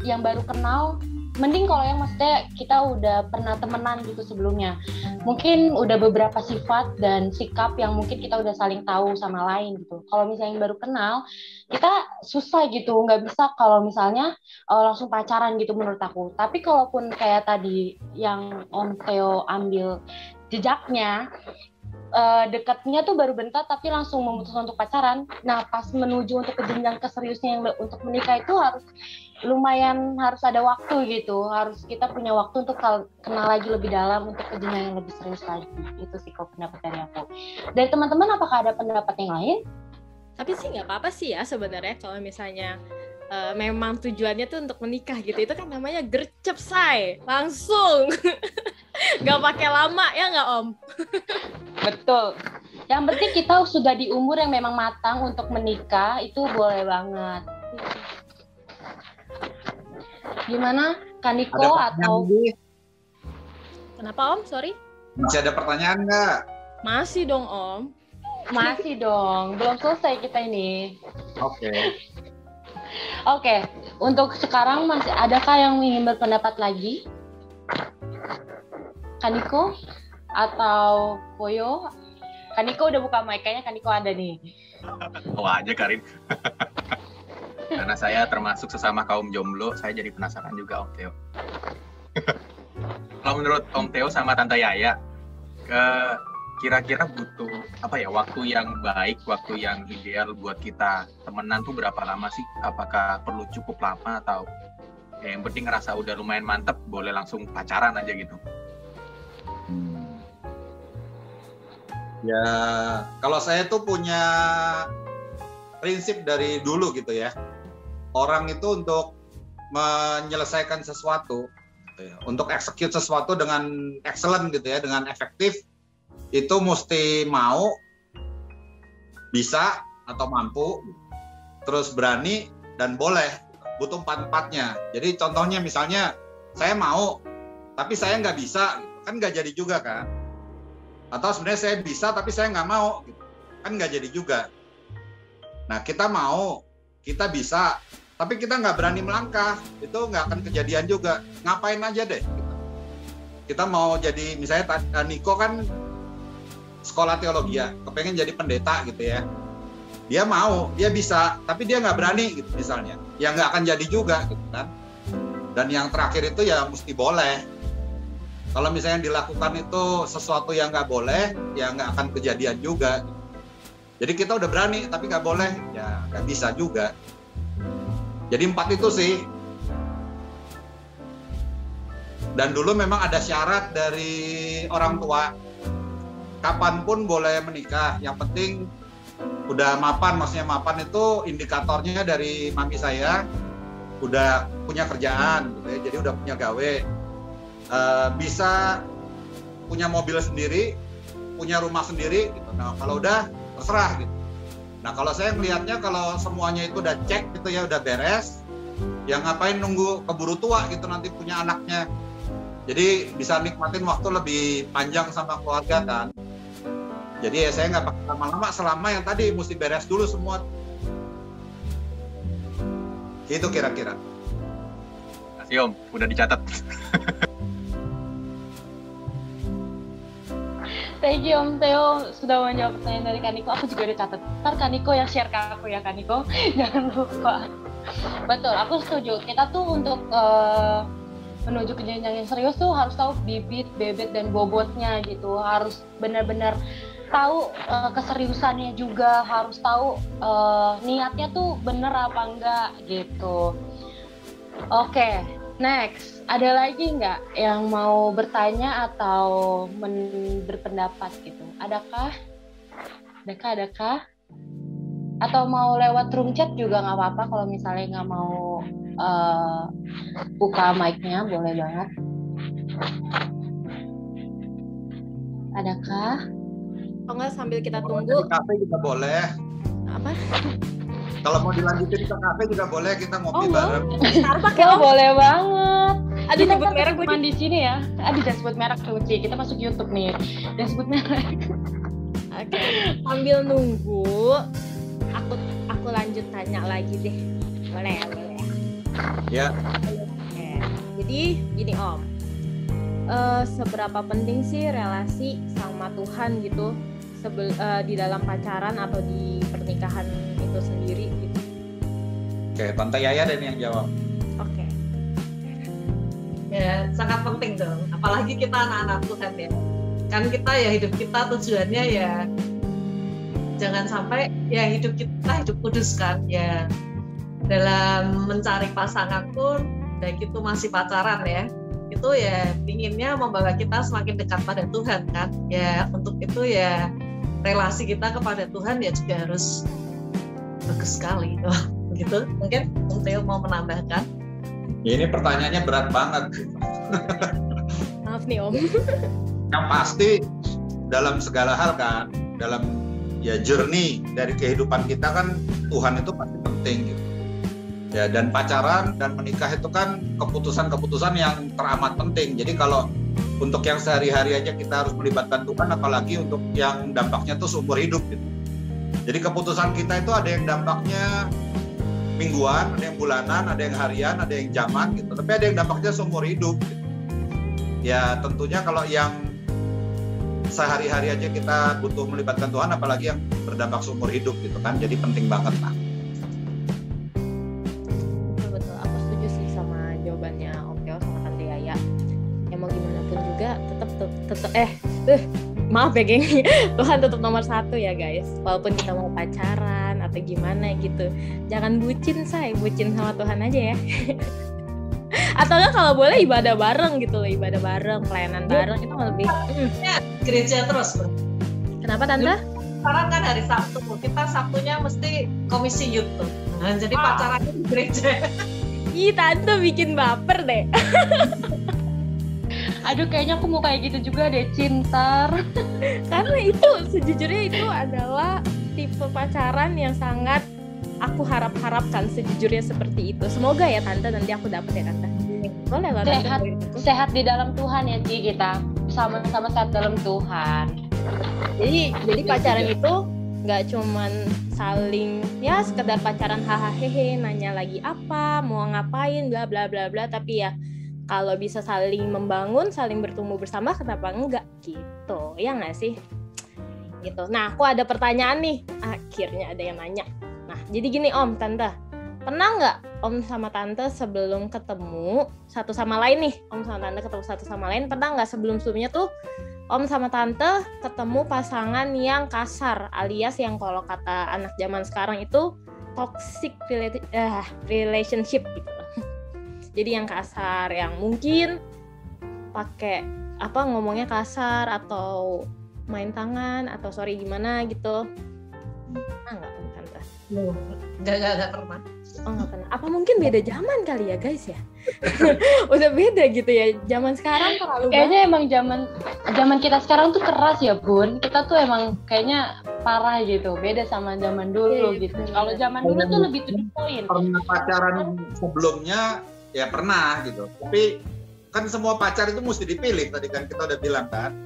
yang baru kenal, mending kalau yang maksudnya kita udah pernah temenan gitu sebelumnya, mungkin udah beberapa sifat dan sikap yang mungkin kita udah saling tahu sama lain gitu. Kalau misalnya yang baru kenal, kita susah gitu, nggak bisa kalau misalnya langsung pacaran gitu menurut aku. Tapi kalaupun kayak tadi yang Om Theo ambil jejaknya, dekatnya tuh baru bentar tapi langsung memutuskan untuk pacaran. Nah pas menuju untuk ke jenjang keseriusnya yang untuk menikah itu harus ada waktu gitu. Harus kita punya waktu untuk kenal lagi lebih dalam untuk ke jenjang yang lebih serius lagi. Itu sih kalau pendapat dari aku. Dari teman-teman apakah ada pendapat yang lain? Tapi sih nggak apa-apa sih ya sebenarnya kalau misalnya memang tujuannya tuh untuk menikah gitu. Itu kan namanya gercep say, langsung Gak pakai lama ya nggak Om? Betul. Yang penting kita sudah di umur yang memang matang untuk menikah, itu boleh banget. Gimana, Kaniko atau? Kenapa Om? Sorry. Masih ada pertanyaan nggak? Masih dong Om. Masih dong, belum selesai kita ini. Oke, untuk sekarang masih adakah yang ingin berpendapat lagi? Kaniko atau Koyo? Kaniko udah buka mic, kayaknya Kaniko ada nih. Wah aja Karin. Karena saya termasuk sesama kaum jomblo, saya jadi penasaran juga Om Theo. Kalau menurut Om Theo sama Tante Yaya, kira-kira butuh waktu yang baik, waktu yang ideal buat kita temenan tuh berapa lama sih? Apakah perlu cukup lama atau yang penting ngerasa udah lumayan mantep, boleh langsung pacaran aja gitu? Ya, kalau saya tuh punya prinsip dari dulu gitu ya. Orang itu untuk menyelesaikan sesuatu, gitu ya, untuk execute sesuatu dengan excellent gitu ya, dengan efektif, itu mesti mau, bisa atau mampu, terus berani dan boleh, butuh empat-empatnya. Jadi contohnya misalnya saya mau, tapi saya nggak bisa, kan nggak jadi juga kan? Atau sebenarnya saya bisa tapi saya nggak mau, kan nggak jadi juga. Nah kita mau, kita bisa, tapi kita nggak berani melangkah, itu nggak akan kejadian juga. Ngapain aja deh. Kita mau jadi, misalnya Niko kan sekolah teologi ya, kepengen jadi pendeta gitu ya. Dia mau, dia bisa, tapi dia nggak berani gitu misalnya. Ya nggak akan jadi juga gitu kan. Dan yang terakhir itu ya mesti boleh. Kalau misalnya dilakukan itu sesuatu yang nggak boleh, ya nggak akan kejadian juga. Jadi kita udah berani, tapi nggak boleh, ya nggak bisa juga. Jadi 4 itu sih. Dan dulu memang ada syarat dari orang tua, kapanpun boleh menikah. Yang penting udah mapan, maksudnya mapan itu indikatornya dari mami saya, udah punya kerjaan, gitu ya, jadi udah punya gawe. Bisa punya mobil sendiri, punya rumah sendiri gitu. Nah kalau udah terserah gitu. Nah kalau saya melihatnya kalau semuanya itu udah cek gitu ya, udah beres, ya ngapain nunggu keburu tua gitu nanti punya anaknya. Jadi bisa nikmatin waktu lebih panjang sama keluarga kan. Jadi ya saya nggak pakai lama-lama, selama yang tadi mesti beres dulu semua. Itu kira-kira. Kasih Om, udah dicatat. Thank you Om Theo sudah menjawab pertanyaan dari Kaniko. Aku juga udah catat. Ntar Kaniko yang share ke aku ya Kaniko. Jangan lupa. Betul, aku setuju. Kita tuh untuk menuju ke jenjang yang serius tuh harus tahu bibit, bebet, dan bobotnya gitu. Harus benar-benar tahu keseriusannya juga. Harus tahu niatnya tuh bener apa enggak gitu. Oke. Next, ada lagi nggak yang mau bertanya atau berpendapat gitu? Adakah? Atau mau lewat room chat juga nggak apa-apa kalau misalnya nggak mau buka mic-nya, boleh banget. Adakah? Oh nggak, sambil kita tunggu. Di kafe juga boleh. Apa? Kalau mau dilanjutin ke kafe juga boleh, kita ngopi bareng. Starbucks ya, Om? Boleh banget. Aduh, sebut merek gue di sini ya. Jangan sebut merek tuh, Ci. Kita masuk YouTube nih. Jangan sebut merek. Oke. Sambil nunggu, aku lanjut tanya lagi deh. Boleh. Ya. Oke. Jadi gini Om, seberapa penting sih relasi sama Tuhan gitu di dalam pacaran atau di pernikahan itu sendiri gitu? Oke, Tante Yaya dan yang jawab. Oke. Ya, sangat penting dong. Apalagi kita anak-anak Tuhan ya. Kan kita ya hidup kita tujuannya ya jangan sampai ya hidup kita hidup kudus kan ya. Dalam mencari pasangan pun baik itu masih pacaran ya. Itu ya inginnya membawa kita semakin dekat pada Tuhan kan. Ya untuk itu ya relasi kita kepada Tuhan ya juga harus bagus sekali. Begitu. Mungkin Om Theo mau menambahkan. Ya, ini pertanyaannya berat banget. Maaf nih Om. Yang pasti dalam segala hal kan, dalam ya journey dari kehidupan kita kan Tuhan itu pasti penting gitu. Ya, dan pacaran dan menikah itu kan keputusan-keputusan yang teramat penting. Jadi kalau untuk yang sehari-hari aja kita harus melibatkan Tuhan, apalagi untuk yang dampaknya tuh seumur hidup gitu. Jadi keputusan kita itu ada yang dampaknya mingguan, ada yang bulanan, ada yang harian, ada yang jaman gitu. Tapi ada yang dampaknya seumur hidup gitu. Ya tentunya kalau yang sehari-hari aja kita butuh melibatkan Tuhan, apalagi yang berdampak seumur hidup gitu kan. Jadi penting banget lah. Betul, aku setuju sih sama jawabannya Om Teo sama Tante Yaya. Ya mau gimana pun juga tetap maaf ya geng, Tuhan tetap nomor 1 ya guys. Walaupun kita mau pacaran atau gimana gitu, jangan bucin bucin sama Tuhan aja ya. Atau enggak kalau boleh ibadah bareng gitu loh, ibadah bareng, pelayanan bareng itu lebih. Gereja terus, Bro. Kenapa Tante? Sekarang kan hari Sabtu, kita Sabtunya mesti komisi youth tuh. Nah, jadi pacarannya di gereja. Ih, Tante bikin baper deh. Aduh, kayaknya aku mau kayak gitu juga deh, cintar. Karena itu sejujurnya itu adalah tipe pacaran yang sangat aku harapkan sejujurnya seperti itu. Semoga ya Tante, nanti aku dapet ya Tante. Boleh lah Tante. Sehat di dalam Tuhan ya Ci, kita sama-sama sehat dalam Tuhan. Jadi pacaran itu nggak cuman saling ya sekedar pacaran hahaha nanya lagi apa, mau ngapain, bla bla bla bla, tapi ya kalau bisa saling membangun, saling bertumbuh bersama, kenapa enggak gitu, ya nggak sih? Gitu. Nah, aku ada pertanyaan nih, akhirnya ada yang nanya. Nah, jadi gini Om, Tante, pernah nggak Om sama Tante sebelum ketemu satu sama lain nih, Om sama Tante ketemu satu sama lain, pernah nggak sebelum-sebelumnya tuh Om sama Tante ketemu pasangan yang kasar, alias yang kalau kata anak zaman sekarang itu toxic relationship gitu. Jadi yang kasar, yang mungkin pakai ngomongnya kasar atau main tangan atau sorry gimana gitu. Enggak Tante? Enggak pernah. Oh enggak pernah. Apa mungkin beda zaman kali ya guys ya? Udah beda gitu ya. Zaman sekarang terlalu kayaknya emang zaman kita sekarang tuh keras ya Bun. Kita tuh emang kayaknya parah gitu. Beda sama zaman dulu gitu. Kalau zaman dulu tuh lebih to the point. Pernah pacaran sebelumnya ya pernah gitu, tapi kan semua pacar itu mesti dipilih, tadi kan kita udah bilang kan.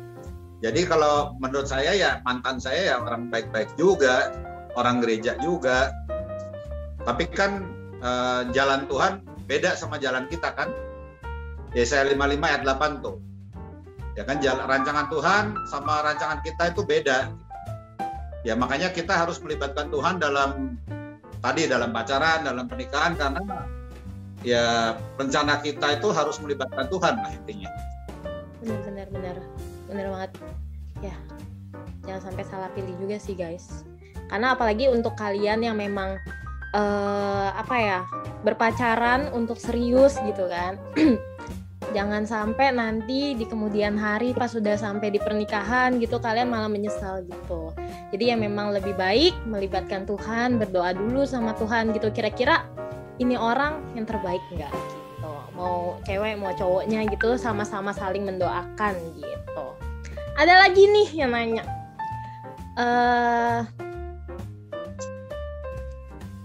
Jadi kalau menurut saya ya mantan saya ya orang baik-baik juga, orang gereja juga, tapi kan jalan Tuhan beda sama jalan kita kan. Yesaya 55 ayat 8 tuh ya kan, rancangan Tuhan sama rancangan kita itu beda ya, makanya kita harus melibatkan Tuhan dalam pacaran, dalam pernikahan, karena ya rencana kita itu harus melibatkan Tuhan lah intinya. Benar banget ya, jangan sampai salah pilih juga sih guys, karena apalagi untuk kalian yang memang berpacaran untuk serius gitu kan. Jangan sampai nanti di kemudian hari pas sudah sampai di pernikahan gitu kalian malah menyesal gitu. Jadi ya memang lebih baik melibatkan Tuhan, berdoa dulu sama Tuhan gitu, kira-kira ini orang yang terbaik nggak gitu, mau cewek mau cowoknya gitu, sama-sama saling mendoakan gitu. Ada lagi nih yang nanya,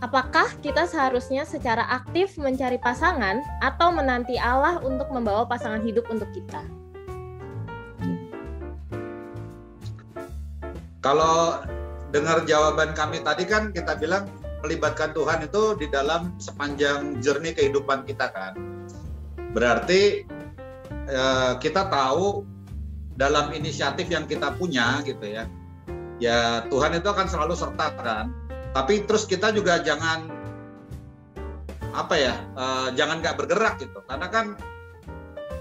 apakah kita seharusnya secara aktif mencari pasangan atau menanti Allah untuk membawa pasangan hidup untuk kita? Kalau dengar jawaban kami tadi kan kita bilang melibatkan Tuhan itu di dalam sepanjang journey kehidupan kita kan. Berarti kita tahu dalam inisiatif yang kita punya gitu ya. Ya Tuhan itu akan selalu serta kan. Tapi terus kita juga jangan jangan nggak bergerak gitu. Karena kan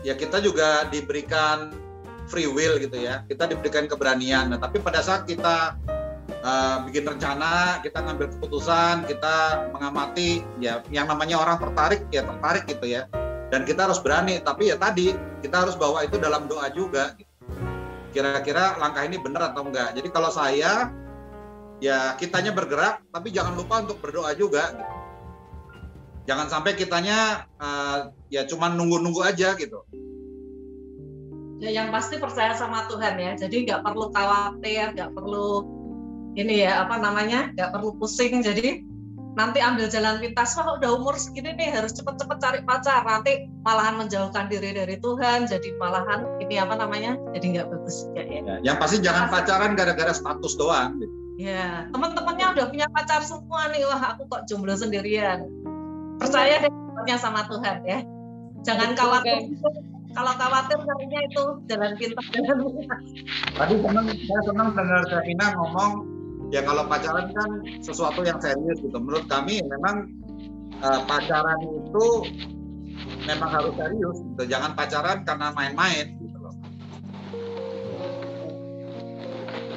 ya kita juga diberikan free will gitu ya. Kita diberikan keberanian. Nah, tapi pada saat kita bikin rencana, kita ngambil keputusan, kita mengamati, ya yang namanya orang tertarik gitu ya. Dan kita harus berani, tapi ya tadi kita harus bawa itu dalam doa juga. Kira-kira langkah ini benar atau enggak. Jadi kalau saya, ya kitanya bergerak, tapi jangan lupa untuk berdoa juga. Gitu. Jangan sampai kitanya ya cuma nunggu-nunggu aja gitu. Ya, yang pasti percaya sama Tuhan ya. Jadi nggak perlu khawatir, nggak perlu ini ya nggak perlu pusing. Jadi nanti ambil jalan pintas, wah udah umur segini nih harus cepet-cepet cari pacar, nanti malahan menjauhkan diri dari Tuhan, jadi malahan ini jadi nggak bagus juga ya. Yang pasti jangan pacaran gara-gara status doang. Ya, teman-temannya udah punya pacar semua nih, wah aku kok jomblo sendirian. Percaya deh sama Tuhan ya. Jangan khawatir. Kalau khawatir carinya itu jalan pintas. Tadi saya senang dengar Kevina ngomong ya kalau pacaran kan sesuatu yang serius gitu. Menurut kami memang pacaran itu memang harus serius. Gitu. Jangan pacaran karena main-main gitu loh.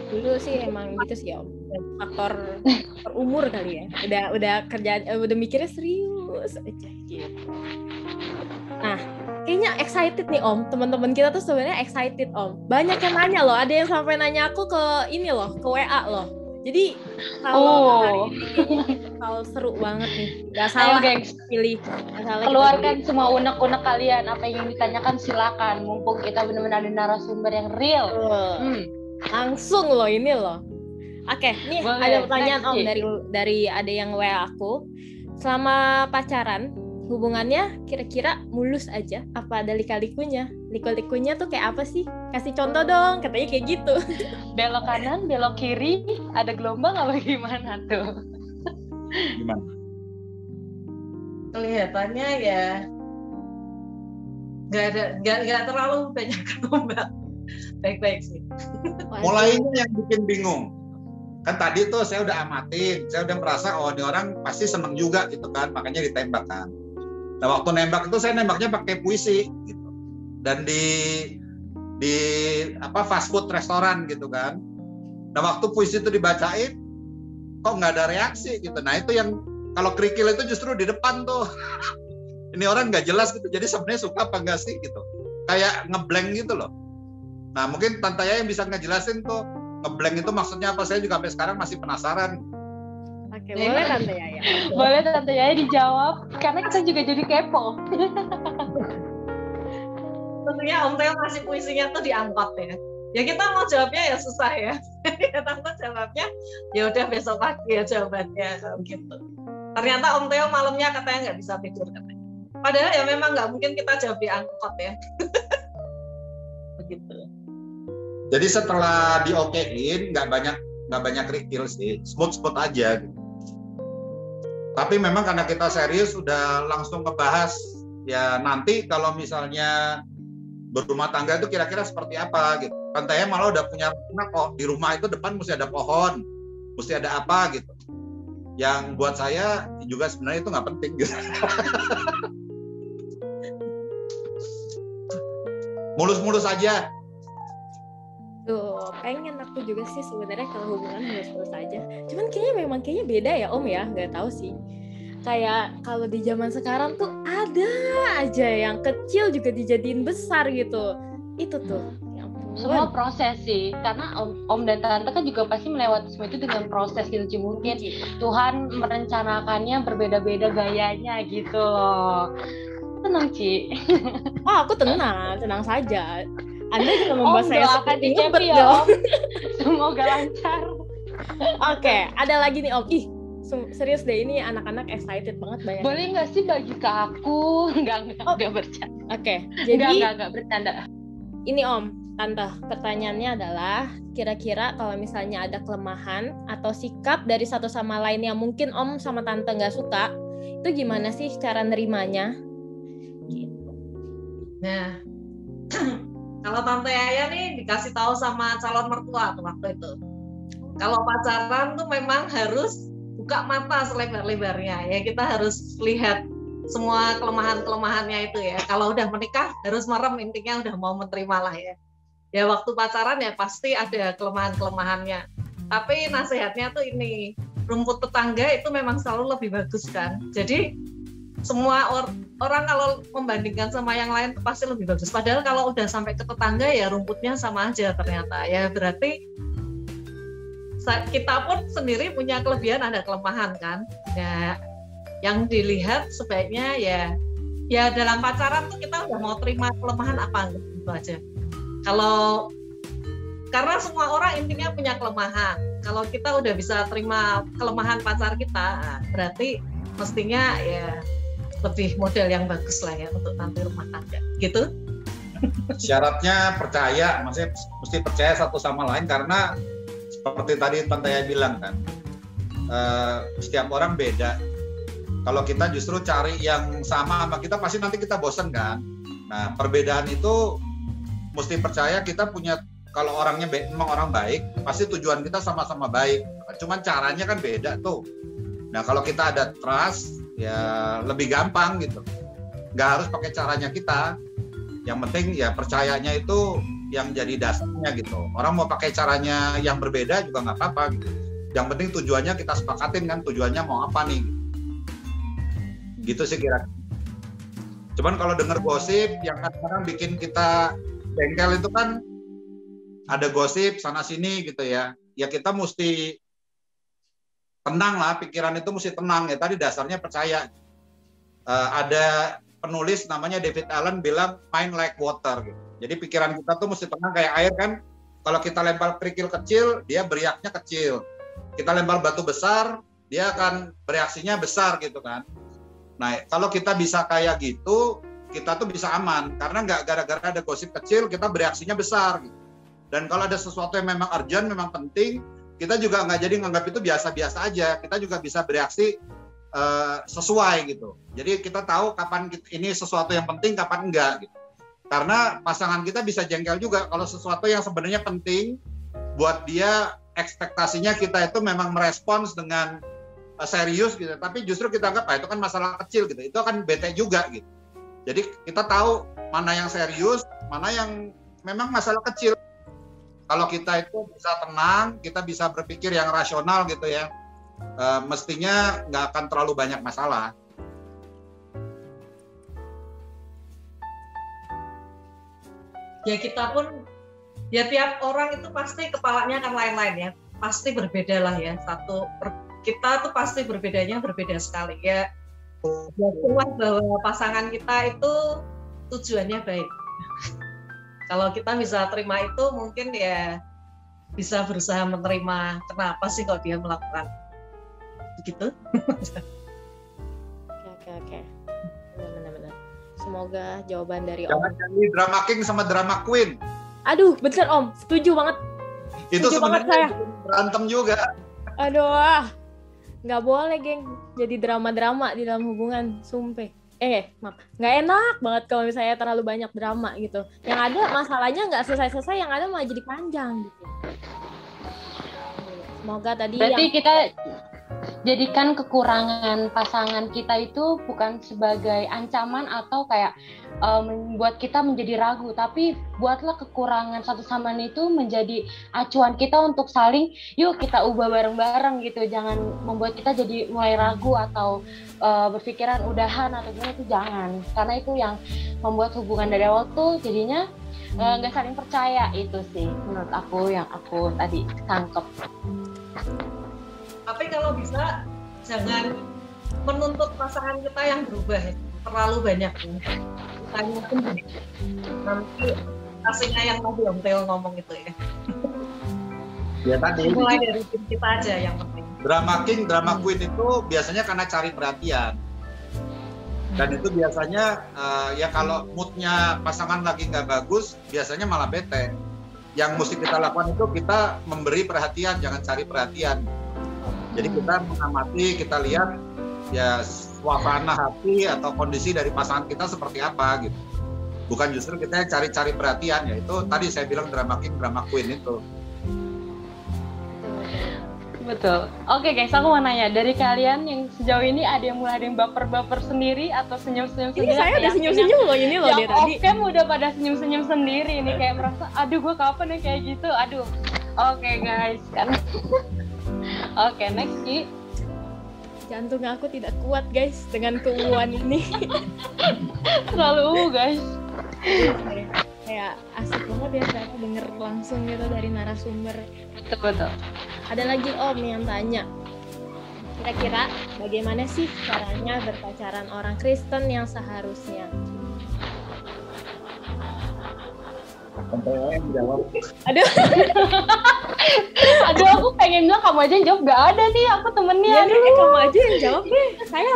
Dulu sih emang gitu sih Om. Faktor umur kali ya. Udah kerjaan udah mikirnya serius aja gitu. Nah, kayaknya excited nih Om. Teman-teman kita tuh sebenarnya excited Om. Banyak yang nanya loh. Ada yang sampai nanya aku ke ini loh, ke WA loh. Jadi kalau hari ini kalau seru banget nih. Gak salah pilih. Keluarkan semua unek-unek kalian. Apa yang ditanyakan silakan. Mumpung kita benar-benar ada narasumber yang real. Langsung loh ini loh. Oke, nih boleh, ada pertanyaan Om dari ada yang WA aku. Selama pacaran hubungannya kira-kira mulus aja apa ada lika-likunya? Liku-likunya tuh kayak apa sih? Kasih contoh dong, katanya kayak gitu. Belok kanan, belok kiri, ada gelombang apa gimana tuh? Gimana? Kelihatannya ya nggak terlalu banyak gelombang. Baik-baik sih. Mulainya yang bikin bingung. Kan tadi tuh saya udah amatin, saya udah merasa ini orang pasti seneng juga gitu kan, makanya ditembak kan. Nah waktu nembak itu saya nembaknya pakai puisi gitu. Dan di fast food restoran gitu kan. Nah waktu puisi itu dibacain kok nggak ada reaksi gitu. Nah itu yang kalau kerikil itu justru di depan tuh. Ini orang nggak jelas gitu. Jadi sebenarnya suka apa nggak sih gitu. Kayak ngeblank gitu loh. Nah mungkin Tante Yaya yang bisa ngejelasin tuh ngeblank itu maksudnya apa, saya juga sampai sekarang masih penasaran. Oke, boleh Tante Yaya. Boleh Tante Yaya dijawab, karena kita juga jadi kepo. Tentunya Om Teo ngasih puisinya tuh diangkot ya. Ya kita mau jawabnya ya susah ya. Ya Tante jawabnya, ya udah besok pagi ya jawabannya gitu. Ternyata Om Teo malamnya katanya nggak bisa tidur katanya. Padahal ya memang nggak mungkin kita jawab diangkot ya. Begitu. Jadi setelah diokein nggak banyak kerikil sih, smooth aja gitu. Tapi memang karena kita serius udah langsung ngebahas ya nanti kalau misalnya berumah tangga itu kira-kira seperti apa gitu. Tante Yaya malah udah punya kok di rumah itu depan mesti ada pohon, mesti ada apa gitu. Yang buat saya juga sebenarnya itu nggak penting gitu. Mulus-mulus aja. Tuh, pengen aku juga sih sebenarnya kalau hubungan mulus-mulus aja. Cuman kayaknya beda ya Om ya, nggak tahu sih. Kayak kalau di zaman sekarang tuh ada aja yang kecil juga dijadiin besar gitu. Itu tuh. Semua proses sih, karena Om dan Tante kan juga pasti melewati semua itu dengan proses gitu. Mungkin Tuhan merencanakannya berbeda-beda gayanya gitu loh. Tenang Ci. Oh aku tenang saja. Anda juga membuat saya seperti ngebet ya Om. Semoga lancar. Oke, ada lagi nih Om. Ih, serius deh ini anak-anak excited banget banyak. Boleh nggak sih bagi ke aku? Enggak bercanda. Oke, jadi enggak bercanda. Ini Om, Tante, pertanyaannya adalah kira-kira kalau misalnya ada kelemahan atau sikap dari satu sama lain yang mungkin Om sama Tante nggak suka, itu gimana sih cara nerimanya? Gitu. Nah, kalau Tante Yaya nih dikasih tahu sama calon mertua tuh waktu itu. Kalau pacaran tuh memang harus buka mata selebar-lebarnya ya. Kita harus lihat semua kelemahan-kelemahannya itu ya. Kalau udah menikah harus merem, intinya udah mau menerima lah ya. Ya waktu pacaran ya pasti ada kelemahan-kelemahannya. Tapi nasihatnya tuh ini, rumput tetangga itu memang selalu lebih bagus kan. Jadi semua orang kalau membandingkan sama yang lain pasti lebih bagus. Padahal kalau udah sampai ke tetangga ya rumputnya sama aja ternyata. Ya berarti kita pun sendiri punya kelebihan ada kelemahan kan. Ya yang dilihat sebaiknya ya dalam pacaran tuh kita udah mau terima kelemahan apa gitu aja. Karena semua orang intinya punya kelemahan. Kalau kita udah bisa terima kelemahan pacar kita, berarti mestinya ya lebih model yang bagus lah ya untuk nanti rumah tangga, gitu. Syaratnya percaya, maksudnya mesti percaya satu sama lain, karena seperti tadi Tante Ya bilang kan, setiap orang beda. Kalau kita justru cari yang sama kita, pasti nanti kita bosen kan. Nah, perbedaan itu mesti percaya kita punya. Kalau orangnya memang orang baik, pasti tujuan kita sama-sama baik. Cuman caranya kan beda tuh. Nah, kalau kita ada trust, ya lebih gampang gitu. Nggak harus pakai caranya kita. Yang penting ya percayanya itu yang jadi dasarnya gitu. Orang mau pakai caranya yang berbeda juga nggak apa-apa gitu. Yang penting tujuannya kita sepakatin kan, tujuannya mau apa nih. Gitu sih kira-kira. Cuman kalau dengar gosip yang kadang-kadang bikin kita bengkel itu kan, ada gosip sana sini gitu ya. Ya kita mesti tenang lah, pikiran itu mesti tenang ya. Tadi dasarnya percaya. Ada penulis namanya David Allen bilang mind like water gitu. Jadi pikiran kita tuh mesti tenang kayak air kan. Kalau kita lempar kerikil kecil, dia beriaknya kecil. Kita lempar batu besar, dia akan bereaksinya besar gitu kan. Nah, kalau kita bisa kayak gitu, kita tuh bisa aman. Karena nggak gara-gara ada gosip kecil, kita bereaksinya besar gitu. Dan kalau ada sesuatu yang memang urgent, memang penting, kita juga nggak jadi nganggap itu biasa-biasa aja. Kita juga bisa bereaksi sesuai gitu. Jadi kita tahu kapan ini sesuatu yang penting, kapan enggak gitu. Karena pasangan kita bisa jengkel juga kalau sesuatu yang sebenarnya penting buat dia, ekspektasinya kita itu memang merespons dengan serius gitu. Tapi justru kita anggap itu kan masalah kecil gitu. Itu akan bete juga gitu. Jadi kita tahu mana yang serius, mana yang memang masalah kecil. Kalau kita itu bisa tenang, kita bisa berpikir yang rasional gitu ya, mestinya nggak akan terlalu banyak masalah. Ya kita pun, ya tiap orang itu pasti kepalanya akan lain-lain ya, pasti berbeda lah ya. Kita tuh pasti berbeda sekali ya. Jelas bahwa pasangan kita itu tujuannya baik. Kalau kita bisa terima itu, mungkin ya bisa berusaha menerima kenapa sih kok dia melakukan begitu. Oke. Benar. Semoga jawaban dari Jangan jadi drama king sama drama queen. Aduh, betul Om, setuju banget. Itu sebenarnya berantem juga. Aduh, nggak boleh geng jadi drama-drama di dalam hubungan, sumpah. Nggak enak banget kalau misalnya terlalu banyak drama gitu. Yang ada masalahnya nggak selesai-selesai, yang ada malah jadi panjang gitu. Semoga tadi berarti kita jadikan kekurangan pasangan kita itu bukan sebagai ancaman atau kayak membuat kita menjadi ragu, tapi buatlah kekurangan satu sama lain itu menjadi acuan kita untuk saling, yuk kita ubah bareng-bareng gitu. Jangan membuat kita jadi mulai ragu atau berpikiran udahan atau gimana, itu jangan. Karena itu yang membuat hubungan dari awal tuh jadinya nggak saling percaya. Itu sih menurut aku yang aku tadi tangkep. Tapi kalau bisa jangan menuntut pasangan kita yang berubah terlalu banyak. Tanya pun nanti aslinya yang tadi Om Theo ngomong itu ya. Ya tadi. Mulai dari kita aja yang penting. Drama king, drama queen itu biasanya karena cari perhatian. Dan itu biasanya ya kalau moodnya pasangan lagi nggak bagus, biasanya malah bete. Yang mesti kita lakukan itu kita memberi perhatian, jangan cari perhatian. Jadi kita mengamati, kita lihat ya suasana hati atau kondisi dari pasangan kita seperti apa gitu. Bukan justru kita cari-cari perhatian, ya itu tadi saya bilang drama king, drama queen itu. Betul. Oke guys, aku mau nanya, dari kalian yang sejauh ini ada yang baper-baper sendiri atau senyum-senyum sendiri? Ini saya udah senyum-senyum loh ini loh dia tadi. Oke, udah pada senyum-senyum sendiri nih, kayak merasa, aduh gue kapan ya kayak gitu, aduh. Oke guys, kan. Oke, next Ki. Jantung aku tidak kuat guys dengan keunguan ini. Terlalu guys. Kayak asik banget ya saya denger langsung gitu dari narasumber. Betul. Ada lagi Om yang tanya, kira-kira bagaimana sih caranya berpacaran orang Kristen yang seharusnya? Om Teo yang jawab. Aduh. Aduh, aku pengen bilang kamu aja yang jawab, gak ada nih aku temennya. Ya, nih, kamu aja yang jawab deh. Saya.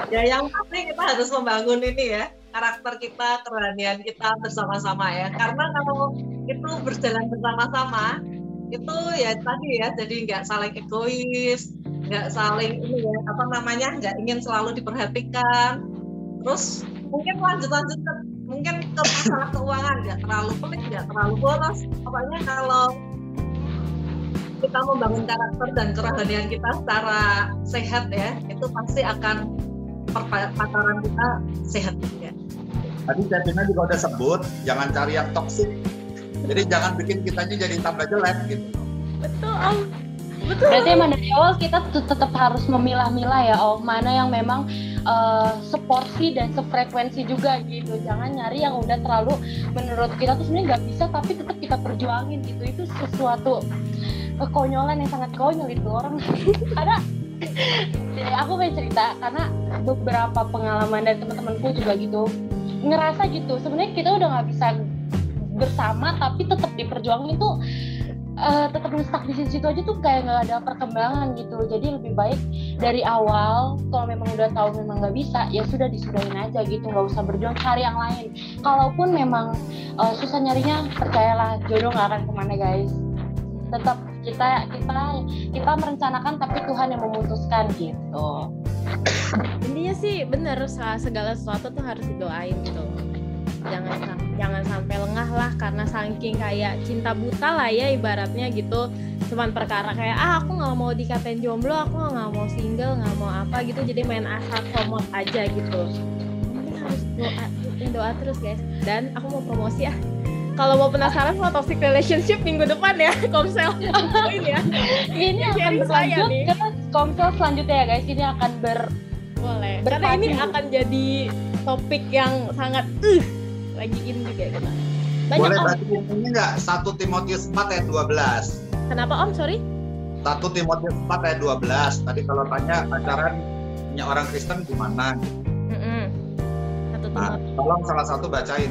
Ya yang pasti kita harus membangun ini ya, karakter kita, keberanian kita bersama-sama ya. Karena kalau itu berjalan bersama-sama, itu ya tadi ya, jadi nggak saling egois, nggak saling ini ya, apa namanya, nggak ingin selalu diperhatikan. Terus mungkin lanjut mungkin ke masalah keuangan, nggak terlalu pelit, nggak terlalu boros. Pokoknya kalau kita membangun karakter dan kerohanian kita secara sehat ya, itu pasti akan pacaran kita sehat ya. Tadi Devina juga udah sebut, jangan cari yang toksik. Jadi jangan bikin kitanya jadi tambah jelek gitu. Betul, Om. Betul. Berarti emang dari awal kita tetap harus memilah-milah ya, Om. Mana yang memang seporsi dan sefrekuensi juga gitu. Jangan nyari yang udah terlalu menurut kita tuh sebenarnya nggak bisa, tapi tetap kita perjuangin gitu. Itu sesuatu kekonyolan yang sangat konyol itu orang. Karena aku pengen cerita karena beberapa pengalaman dari teman-temanku juga gitu, ngerasa gitu sebenarnya kita udah nggak bisa bersama tapi tetap diperjuangin tuh tetap stuck di situ aja tuh kayak nggak ada perkembangan gitu. Jadi lebih baik dari awal kalau memang udah tahu memang nggak bisa, ya sudah disudahin aja gitu, nggak usah berjuang cari yang lain. Kalaupun memang susah nyarinya, percayalah jodoh nggak akan kemana guys. Tetap kita merencanakan tapi Tuhan yang memutuskan gitu. Intinya sih bener, segala sesuatu tuh harus didoain gitu. Jangan sampai lengah lah karena saking kayak cinta buta lah ya ibaratnya gitu. Cuman perkara kayak aku nggak mau dikatain jomblo, aku nggak mau single, nggak mau apa gitu, jadi main asal komod aja gitu. Ini harus doa terus guys. Dan aku mau promosi ya, kalau mau penasaran sama toxic relationship minggu depan ya, Komsel poin ya. Ini akan berlanjut ke Komsel selanjutnya ya guys. Ini akan boleh. Karena ini akan jadi topik yang sangat lagi in juga kita. Banyak boleh Om. berarti ini enggak 1 Timotius 4 ayat 12. Kenapa Om? Sorry? 1 Timotius 4 ayat 12. Tadi kalau tanya pacarannya orang Kristen gimana? Nah, tolong salah satu bacain.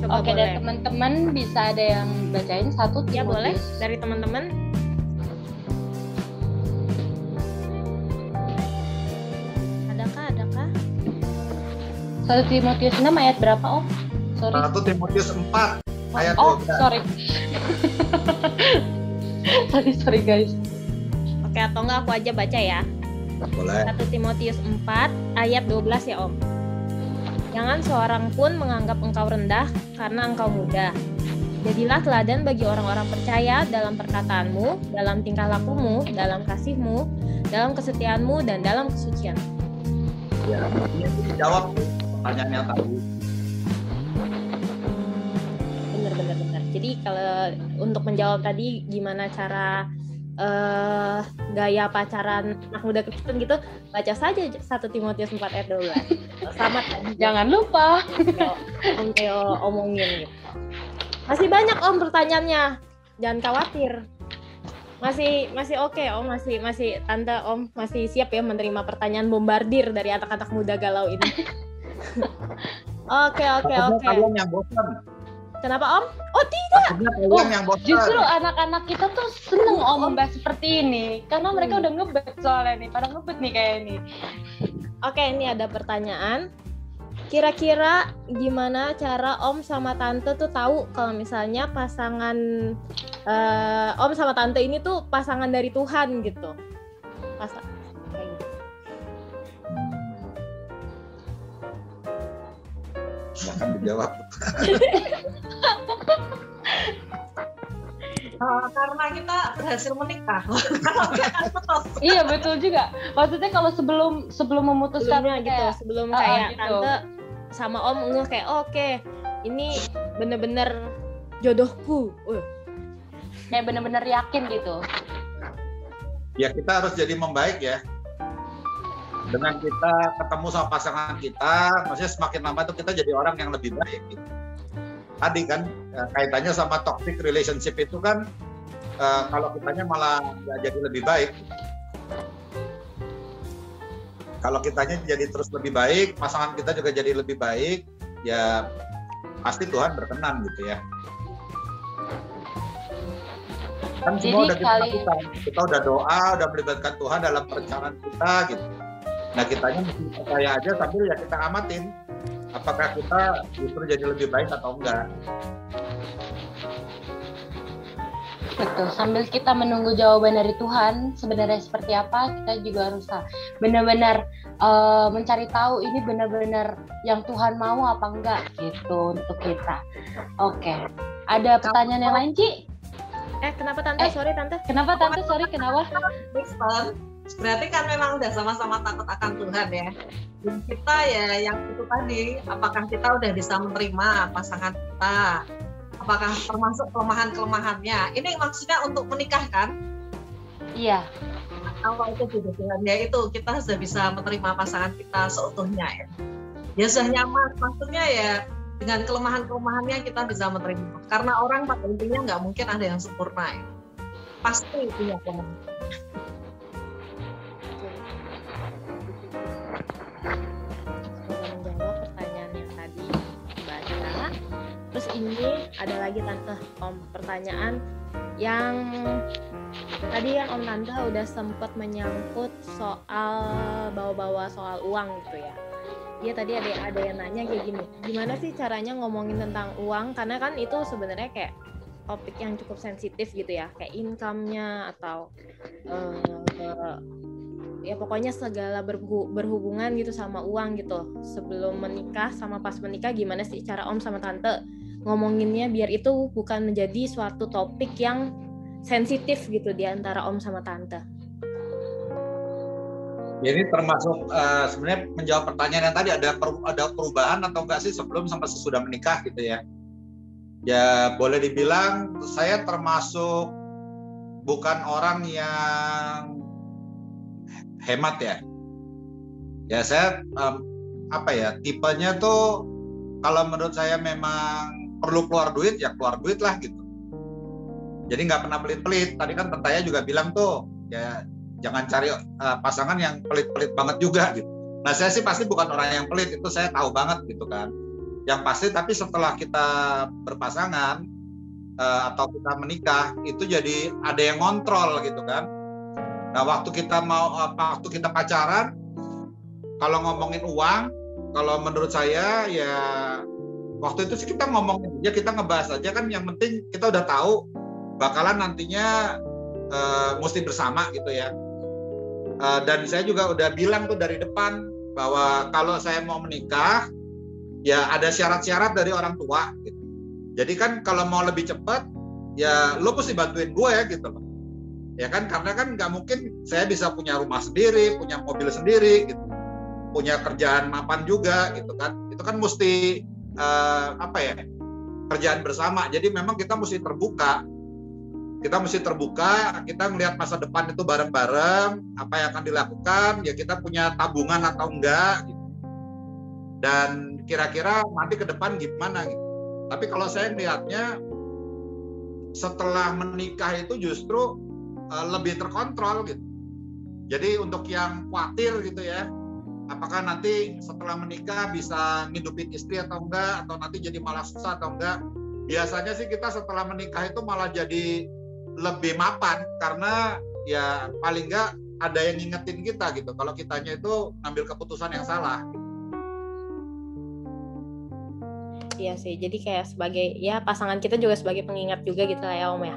Coba oke, dari teman-teman bisa ada yang bacain 1 Timotius. Ya boleh, dari teman-teman. Adakah? 1 Timotius 6 ayat berapa Om? Sorry. 1 Timotius 4 ayat 12. Oh, sorry. sorry guys. Oke, atau enggak aku aja baca ya. Boleh. 1 Timotius 4 ayat 12 ya Om. Jangan seorang pun menganggap engkau rendah karena engkau muda. Jadilah teladan bagi orang-orang percaya dalam perkataanmu, dalam tingkah lakumu, dalam kasihmu, dalam kesetiaanmu, dan dalam kesucian. Ya, ini dijawab pertanyaannya tadi. Benar. Jadi kalau untuk menjawab tadi gimana cara gaya pacaran anak muda Kristen gitu, baca saja 1 Timotius 4 ayat 12. Sama tadi. Jangan lupa. Om Teo omongin gitu. Masih banyak Om pertanyaannya. Jangan khawatir. Masih oke Om, masih Tante Om masih siap ya menerima pertanyaan bombardir dari anak-anak muda galau ini. Oke. Kalian yang bosan. Kenapa Om? Oh tidak. Kalian yang bosan. Justru anak-anak kita tuh seneng Om membahas seperti ini karena mereka udah ngebet soalnya nih, pada ngebet nih kayak ini. Oke, ini ada pertanyaan. Kira-kira gimana cara Om sama Tante tuh tahu kalau misalnya pasangan Om sama Tante ini tuh pasangan dari Tuhan gitu? Akan dijawab. Karena kita berhasil menikah. Iya betul juga. Maksudnya kalau sebelum memutuskan gitu, sebelum kayak gitu. Tante sama Om ngeh kayak oke, ini bener-bener jodohku. Kayak bener-bener yakin gitu. Ya kita harus jadi membaik ya. Dengan kita ketemu sama pasangan kita, maksudnya semakin lama itu kita jadi orang yang lebih baik gitu. Tadi kan kaitannya sama toxic relationship itu kan kalau kitanya malah nggak jadi lebih baik. Kalau kitanya jadi terus lebih baik, pasangan kita juga jadi lebih baik, ya pasti Tuhan berkenan gitu ya. Kan semua udah kita lakukan, kita udah doa, udah melibatkan Tuhan dalam perencanaan kita gitu. Nah kitanya mesti percaya aja sambil ya kita amatin, apakah kita justru jadi lebih baik atau enggak. Betul, sambil kita menunggu jawaban dari Tuhan sebenarnya seperti apa, kita juga harus benar-benar mencari tahu ini benar-benar yang Tuhan mau apa enggak gitu untuk kita. Oke, ada pertanyaan yang lain, Ci? Kenapa Tante? Sorry Tante. Kenapa Tante? Sorry, kenapa? Berarti kan memang udah sama-sama takut akan Tuhan ya. Dan kita ya yang itu tadi, apakah kita udah bisa menerima pasangan kita? Apakah termasuk kelemahan-kelemahannya? Ini maksudnya untuk menikah kan? Iya. Kalau itu juga Tuhan ya itu kita sudah bisa menerima pasangan kita seutuhnya ya. Ya sudah nyaman, maksudnya ya dengan kelemahan-kelemahannya kita bisa menerima. Karena orang pada intinya nggak mungkin ada yang sempurna ya. Pasti punya kelemahan. Menjawab pertanyaan yang tadi baca. Terus ini ada lagi Tante, Om, pertanyaan yang tadi yang Om Tante udah sempat menyangkut soal bawa-bawa soal uang gitu ya. Dia tadi ada yang nanya kayak gini, gimana sih caranya ngomongin tentang uang, karena kan itu sebenarnya kayak topik yang cukup sensitif gitu ya, kayak income-nya atau ya pokoknya segala berhubungan gitu sama uang gitu. Sebelum menikah sama pas menikah gimana sih cara Om sama Tante ngomonginnya biar itu bukan menjadi suatu topik yang sensitif gitu di antara Om sama Tante. Jadi termasuk sebenarnya menjawab pertanyaan yang tadi, ada perubahan atau enggak sih sebelum sampai sesudah menikah gitu ya. Ya boleh dibilang saya termasuk bukan orang yang hemat ya. Ya saya tipenya tuh kalau menurut saya memang perlu keluar duit ya keluar duit lah gitu. Jadi nggak pernah pelit-pelit. Tadi kan Tantaya juga bilang tuh ya jangan cari pasangan yang pelit-pelit banget juga gitu. Nah saya sih pasti bukan orang yang pelit, itu saya tahu banget gitu kan. Yang pasti tapi setelah kita berpasangan atau kita menikah itu jadi ada yang ngontrol gitu kan. Nah waktu kita pacaran, kalau ngomongin uang, kalau menurut saya ya waktu itu sih kita ngomongin aja, kita ngebahas aja kan, yang penting kita udah tahu bakalan nantinya mesti bersama gitu ya. Dan saya juga udah bilang tuh dari depan bahwa kalau saya mau menikah ya ada syarat-syarat dari orang tua gitu. Jadi kan kalau mau lebih cepat ya lo mesti bantuin gue ya gitu loh. Ya kan, karena kan nggak mungkin saya bisa punya rumah sendiri, punya mobil sendiri gitu, punya kerjaan mapan juga gitu kan. Itu kan mesti kerjaan bersama. Jadi memang kita mesti terbuka. Kita melihat masa depan itu bareng-bareng, apa yang akan dilakukan, ya kita punya tabungan atau enggak gitu. Dan kira-kira nanti ke depan gimana gitu. Tapi kalau saya melihatnya setelah menikah itu justru lebih terkontrol gitu. Jadi untuk yang khawatir gitu ya, apakah nanti setelah menikah bisa ngidupin istri atau enggak, atau nanti jadi malah susah atau enggak. Biasanya sih kita setelah menikah itu malah jadi lebih mapan, karena ya paling enggak ada yang ngingetin kita gitu kalau kitanya itu ngambil keputusan yang salah. Iya sih, jadi kayak sebagai ya pasangan kita juga sebagai pengingat juga gitu lah ya Om ya.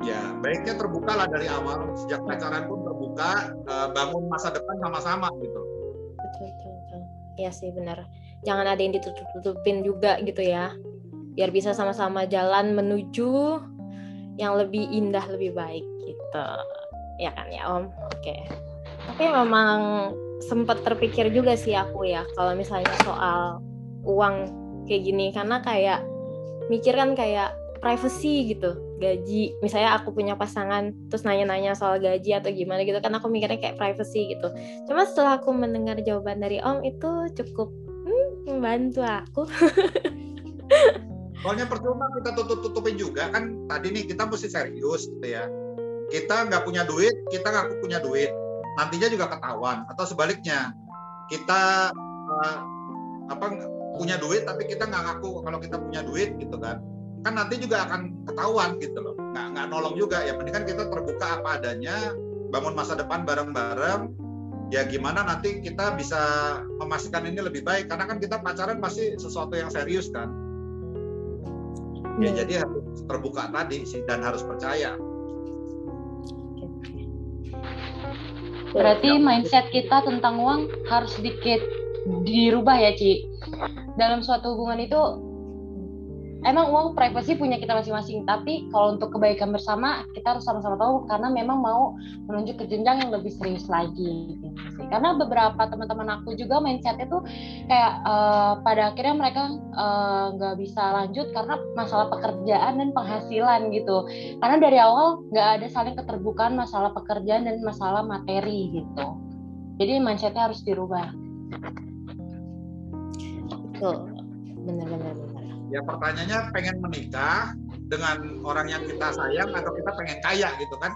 Ya baiknya terbuka lah dari awal, sejak pacaran pun terbuka, bangun masa depan sama-sama gitu. Betul. Iya sih benar. Jangan ada yang ditutup-tutupin juga gitu ya. Biar bisa sama-sama jalan menuju yang lebih indah, lebih baik gitu. Ya kan ya Om? Oke. Tapi memang sempat terpikir juga sih aku ya, kalau misalnya soal uang kayak gini, karena kayak mikir kan kayak privacy gitu, gaji. Misalnya aku punya pasangan terus nanya-nanya soal gaji atau gimana gitu kan, aku mikirnya kayak privacy gitu. Cuma setelah aku mendengar jawaban dari Om itu cukup membantu aku. Soalnya percuma kita tutup-tutupin juga kan. Tadi nih kita mesti serius gitu ya. Kita nggak punya duit, kita ngaku punya duit, nantinya juga ketahuan. Atau sebaliknya, kita punya duit tapi kita nggak ngaku kalau kita punya duit gitu kan nanti juga akan ketahuan gitu loh, nggak nolong juga. Ya mendingan kita terbuka apa adanya, bangun masa depan bareng-bareng. Ya gimana nanti kita bisa memastikan ini lebih baik, karena kan kita pacaran pasti sesuatu yang serius kan. Ya jadi harus terbuka tadi sih, dan harus percaya. Berarti mindset kita tentang uang harus sedikit dirubah ya, Ci. Dalam suatu hubungan itu emang uang privacy punya kita masing-masing, tapi kalau untuk kebaikan bersama kita harus sama-sama tahu, karena memang mau menuju ke jenjang yang lebih serius lagi gitu sih. Karena beberapa teman-teman aku juga mindsetnya tuh kayak pada akhirnya mereka nggak bisa lanjut karena masalah pekerjaan dan penghasilan gitu. Karena dari awal nggak ada saling keterbukaan masalah pekerjaan dan masalah materi gitu. Jadi mindsetnya harus dirubah. Betul, benar. Ya pertanyaannya, pengen menikah dengan orang yang kita sayang atau kita pengen kaya gitu kan?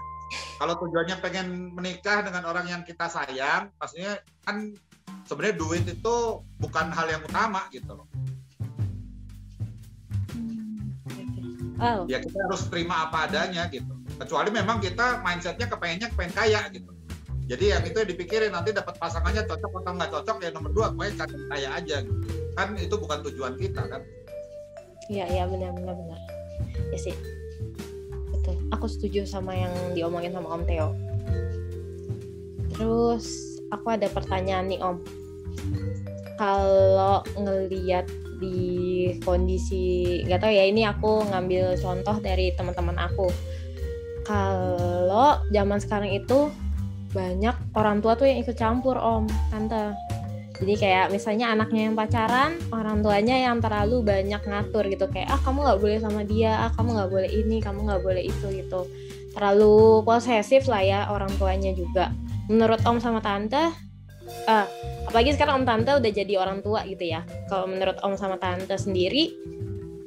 Kalau tujuannya pengen menikah dengan orang yang kita sayang, pastinya kan sebenarnya duit itu bukan hal yang utama gitu loh. Ya kita harus terima apa adanya gitu. Kecuali memang kita mindsetnya kepengen kaya gitu. Jadi yang itu dipikirin, nanti dapat pasangannya cocok atau nggak cocok, ya nomor 2 pokoknya cari kaya aja gitu. Kan itu bukan tujuan kita kan. Iya benar. Ya sih, betul. Aku setuju sama yang diomongin sama Om Theo. Terus aku ada pertanyaan nih Om. Kalau ngelihat di kondisi, nggak tahu ya, ini aku ngambil contoh dari teman-teman aku. Kalau zaman sekarang itu banyak orang tua tuh yang ikut campur Om, Tante. Jadi kayak misalnya anaknya yang pacaran, orang tuanya yang terlalu banyak ngatur gitu. Kayak, kamu gak boleh sama dia, kamu gak boleh ini, kamu gak boleh itu gitu. Terlalu posesif lah ya orang tuanya juga. Menurut Om sama Tante, apalagi sekarang Om Tante udah jadi orang tua gitu ya. Kalau menurut Om sama Tante sendiri,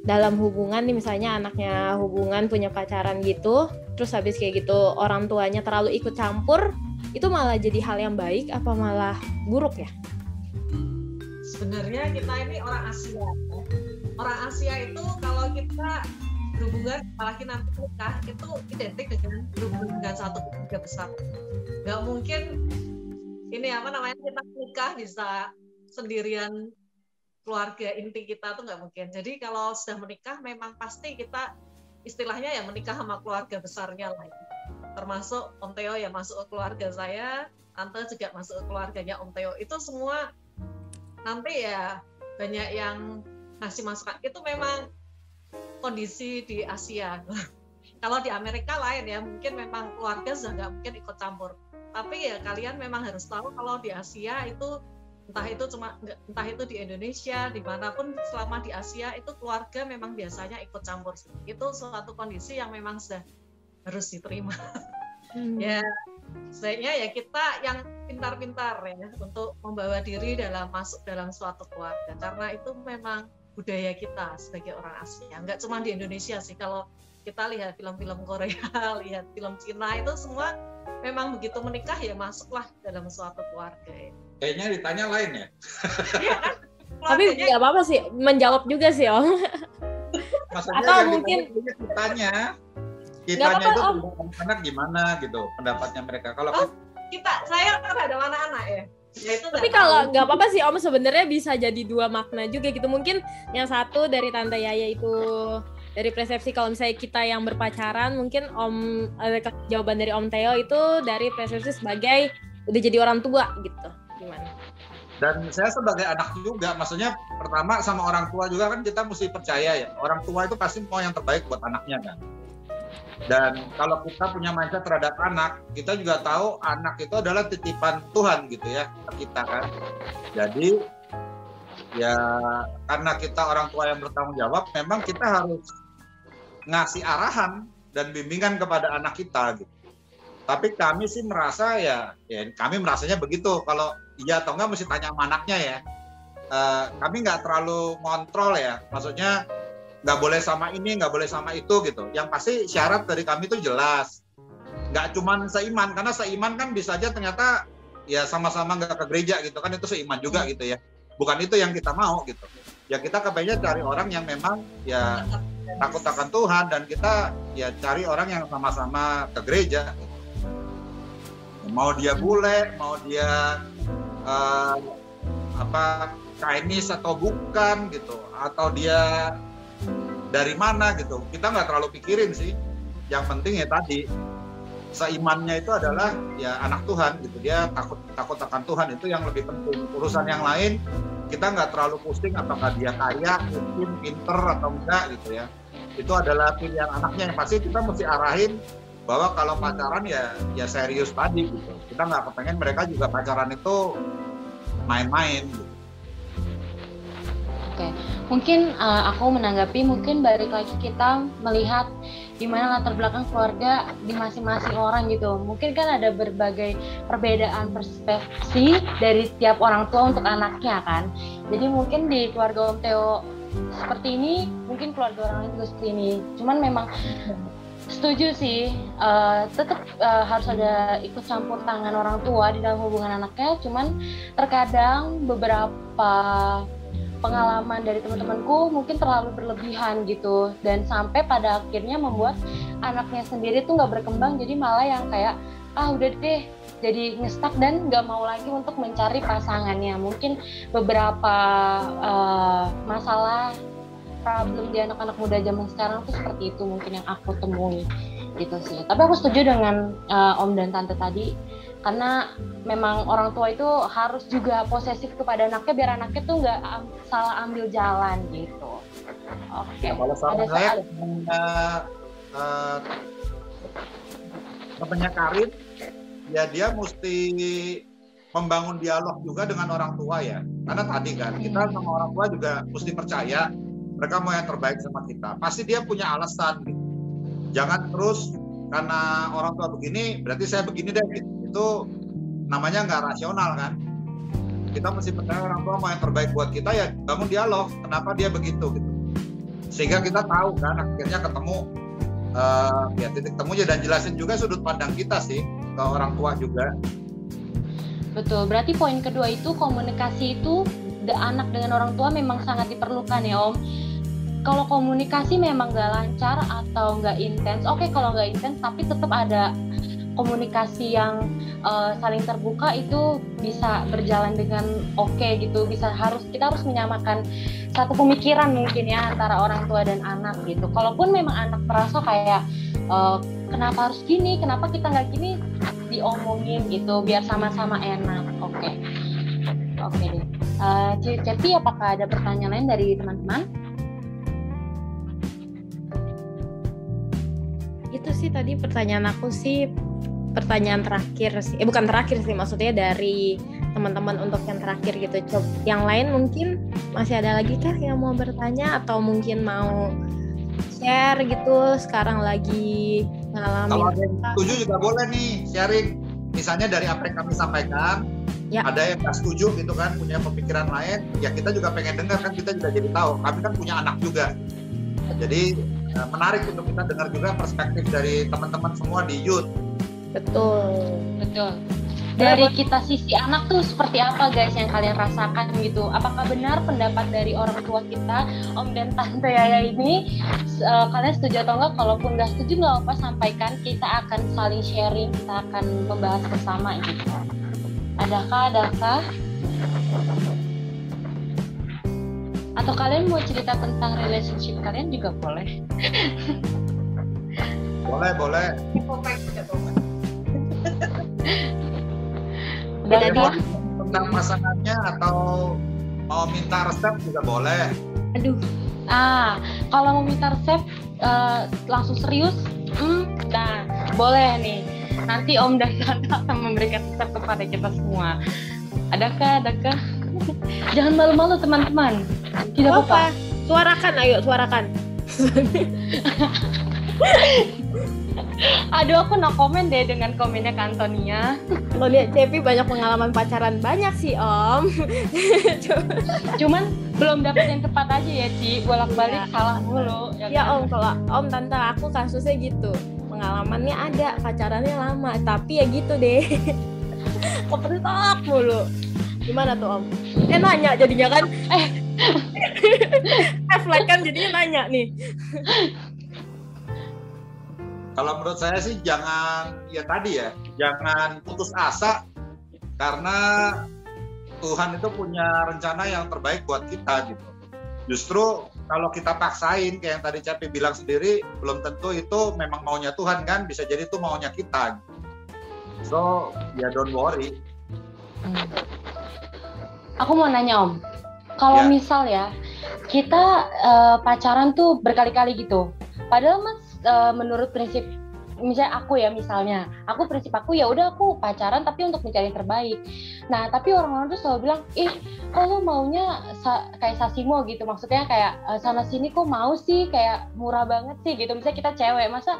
dalam hubungan nih misalnya anaknya hubungan punya pacaran gitu, terus habis kayak gitu orang tuanya terlalu ikut campur, itu malah jadi hal yang baik apa malah buruk ya? Sebenarnya kita ini orang Asia. Orang Asia itu kalau kita berhubungan, apalagi nanti nikah, itu identik dengan berhubungan dengan satu keluarga besar. Nggak mungkin kita nikah bisa sendirian, keluarga inti kita tuh nggak mungkin. Jadi kalau sudah menikah memang pasti kita istilahnya ya menikah sama keluarga besarnya lah. Termasuk Om Theo ya masuk ke keluarga saya, Tante juga masuk ke keluarganya Om Theo. Itu semua nanti ya banyak yang ngasih masukan. Itu memang kondisi di Asia. Kalau di Amerika lain ya, mungkin memang keluarga sudah nggak mungkin ikut campur. Tapi ya kalian memang harus tahu kalau di Asia itu entah itu di Indonesia, dimanapun selama di Asia itu keluarga memang biasanya ikut campur. Itu suatu kondisi yang memang sudah harus diterima. Ya sebaiknya ya kita yang pintar-pintar ya untuk membawa diri masuk dalam suatu keluarga, karena itu memang budaya kita sebagai orang Asia. Nggak cuma di Indonesia sih, kalau kita lihat film-film Korea, lihat film Cina, itu semua memang begitu menikah ya masuklah dalam suatu keluarga ya. Kayaknya ditanya lain ya. Iya kan? Tapi nggak apa-apa sih, menjawab juga sih Om. Maksudnya atau yang mungkin kitanya itu anak gimana gitu pendapatnya mereka. Kalau saya kan ada anak-anak ya. Tapi kalau nggak apa-apa sih Om, sebenarnya bisa jadi dua makna juga gitu. Mungkin yang satu dari Tante Yaya itu dari persepsi kalau misalnya kita yang berpacaran, mungkin jawaban dari Om Theo itu dari persepsi sebagai udah jadi orang tua gitu. Gimana? Dan saya sebagai anak juga, maksudnya pertama sama orang tua juga kan kita mesti percaya ya, orang tua itu pasti mau yang terbaik buat anaknya kan. Dan kalau kita punya mindset terhadap anak, kita juga tahu anak itu adalah titipan Tuhan gitu ya kita kan. Jadi ya karena kita orang tua yang bertanggung jawab, memang kita harus ngasih arahan dan bimbingan kepada anak kita gitu. Tapi kami sih merasa ya kami merasanya begitu. Kalau iya atau enggak mesti tanya sama anaknya ya. Kami nggak terlalu ngontrol ya, maksudnya nggak boleh sama ini, nggak boleh sama itu gitu. Yang pasti syarat dari kami itu jelas. Nggak cuman seiman, karena seiman kan bisa aja ternyata ya sama-sama nggak ke gereja gitu kan, itu seiman juga gitu ya. Bukan itu yang kita mau gitu. Ya kita kepengen cari orang yang memang ya takut akan Tuhan, dan kita ya cari orang yang sama-sama ke gereja gitu. Mau dia bule, mau dia Chinese atau bukan gitu, atau dia dari mana gitu, kita nggak terlalu pikirin sih. Yang penting ya tadi, seimannya itu adalah ya anak Tuhan gitu, dia takut akan Tuhan, itu yang lebih penting. Urusan yang lain kita nggak terlalu pusing apakah dia kaya, miskin, pinter atau enggak gitu ya. Itu adalah pilihan anaknya. Yang pasti kita mesti arahin bahwa kalau pacaran ya serius tadi gitu. Kita nggak kepengen mereka juga pacaran itu main-main gitu. Oke, mungkin aku menanggapi, mungkin balik lagi kita melihat gimana latar belakang keluarga di masing-masing orang gitu. Mungkin kan ada berbagai perbedaan perspektif dari tiap orang tua untuk anaknya kan. Jadi mungkin di keluarga Om Theo seperti ini, mungkin keluarga orang lain juga seperti ini. Cuman memang setuju sih, tetap harus ada ikut campur tangan orang tua di dalam hubungan anaknya. Cuman terkadang beberapa pengalaman dari teman-temanku mungkin terlalu berlebihan gitu, dan sampai pada akhirnya membuat anaknya sendiri tuh nggak berkembang, jadi malah yang kayak udah deh jadi ngestak dan nggak mau lagi untuk mencari pasangannya. Mungkin beberapa masalah problem di anak-anak muda zaman sekarang tuh seperti itu mungkin yang aku temui gitu sih. Tapi aku setuju dengan Om dan Tante tadi, karena memang orang tua itu harus juga posesif kepada anaknya biar anaknya tuh nggak salah ambil jalan gitu. Oke. Ya, kalau salah saya namanya karir, ya dia mesti membangun dialog juga dengan orang tua ya. Karena tadi kan kita sama orang tua juga mesti percaya mereka mau yang terbaik sama kita. Pasti dia punya alasan gitu. Jangan terus karena orang tua begini berarti saya begini deh gitu. Itu namanya nggak rasional kan. Kita mesti percaya orang tua mau yang terbaik buat kita, ya bangun dialog kenapa dia begitu gitu, sehingga kita tahu kan akhirnya ketemu ya titik temunya, dan jelasin juga sudut pandang kita sih ke orang tua juga. Betul, berarti poin kedua itu komunikasi itu anak dengan orang tua memang sangat diperlukan ya Om. Kalau komunikasi memang nggak lancar atau nggak intens, oke, kalau nggak intens tapi tetap ada komunikasi yang saling terbuka, itu bisa berjalan dengan oke gitu. Kita harus menyamakan satu pemikiran mungkin ya antara orang tua dan anak gitu. Kalaupun memang anak merasa kayak kenapa harus gini, kenapa kita nggak gini, diomongin gitu biar sama-sama enak. Oke deh. Cepi, apakah ada pertanyaan lain dari teman-teman? Itu sih tadi pertanyaan aku sih, pertanyaan terakhir sih, bukan terakhir sih, maksudnya dari teman-teman untuk yang terakhir gitu. Yang lain mungkin masih ada lagi kah yang mau bertanya atau mungkin mau share gitu, sekarang lagi ngalamin. Kalau ada yang setuju juga boleh nih sharing, misalnya dari apa yang kami sampaikan ya. Ada yang nggak setuju gitu kan, punya pemikiran lain, ya kita juga pengen dengar kan, kita juga jadi tahu, kami kan punya anak juga, jadi menarik untuk kita dengar juga perspektif dari teman-teman semua di youth. Betul. Dari kita sisi anak tuh seperti apa guys yang kalian rasakan gitu? Apakah benar pendapat dari orang tua kita, Om dan Tante Yaya ini, kalian setuju atau enggak? Kalaupun nggak setuju nggak apa, sampaikan, kita akan saling sharing, kita akan membahas bersama gitu. Adakah? Atau kalian mau cerita tentang relationship kalian juga boleh. Boleh. Udah dia tentang pasangannya atau mau minta resep juga boleh. Aduh. Kalau mau minta resep langsung serius, nah boleh nih. Nanti Om dan Tante akan memberikan resep kepada kita semua. Adakah? Jangan malu-malu teman-teman. Tidak apa-apa. Suarakan. Aduh, aku no komen deh dengan komennya Kak Antonia. Lo lihat Cepi banyak pengalaman pacaran banyak sih Om. Cuman belum dapet yang tepat aja ya Ci, bolak-balik salah mulu. Ya Om, kalau Om Tante aku kasusnya gitu, pengalamannya ada, pacarannya lama, tapi ya gitu deh. kepentok mulu. Gimana tuh Om? Nanya jadinya kan? Flag kan jadinya nanya nih. Kalau menurut saya sih jangan putus asa karena Tuhan itu punya rencana yang terbaik buat kita gitu. Justru kalau kita paksain kayak yang tadi Cepi bilang sendiri, belum tentu itu memang maunya Tuhan kan, bisa jadi itu maunya kita. So, ya don't worry. Aku mau nanya Om, kalau misal ya kita pacaran tuh berkali-kali gitu, padahal Mas menurut prinsip misalnya prinsip aku ya udah aku pacaran tapi untuk mencari yang terbaik. Nah tapi orang-orang tuh selalu bilang, kok lo maunya kayak Sasimo gitu, maksudnya kayak sana sini kok mau sih, kayak murah banget sih gitu. Misalnya kita cewek, masa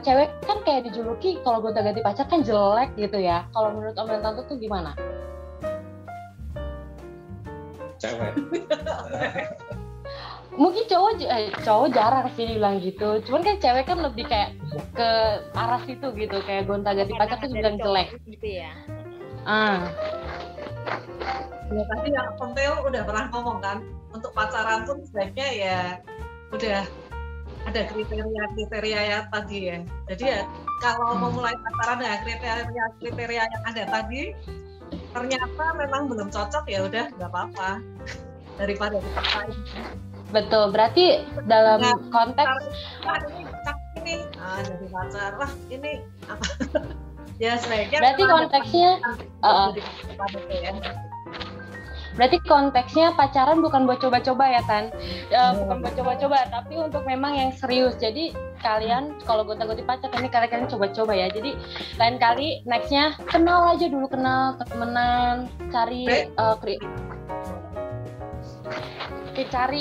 cewek kan kayak dijuluki kalau gonta-ganti pacar kan jelek gitu ya. Kalau menurut Om dan Tante tuh gimana? Cewek. Mungkin cowok jarang sih bilang gitu, cuman kan cewek kan lebih kayak ke arah situ gitu, kayak gonta-ganti pacar tuh bilang jelek gitu ya. Ya tadi yang Pompeo udah pernah ngomong kan, untuk pacaran tuh sebaiknya ya udah ada kriteria ya tadi ya. Jadi ya kalau mau mulai pacaran dengan kriteria yang ada tadi, ternyata memang belum cocok, ya udah nggak apa-apa daripada dipaksain. Betul, berarti dalam konteks ini jadi pacar, ini apa? Ya sebaiknya berarti konteksnya berarti konteksnya pacaran bukan buat coba-coba ya Tan, bukan buat coba-coba, tapi untuk memang yang serius. Jadi kalian kalau gonta-ganti pacar ini kalian coba-coba ya. Jadi lain kali nextnya kenal aja dulu, temenan, cari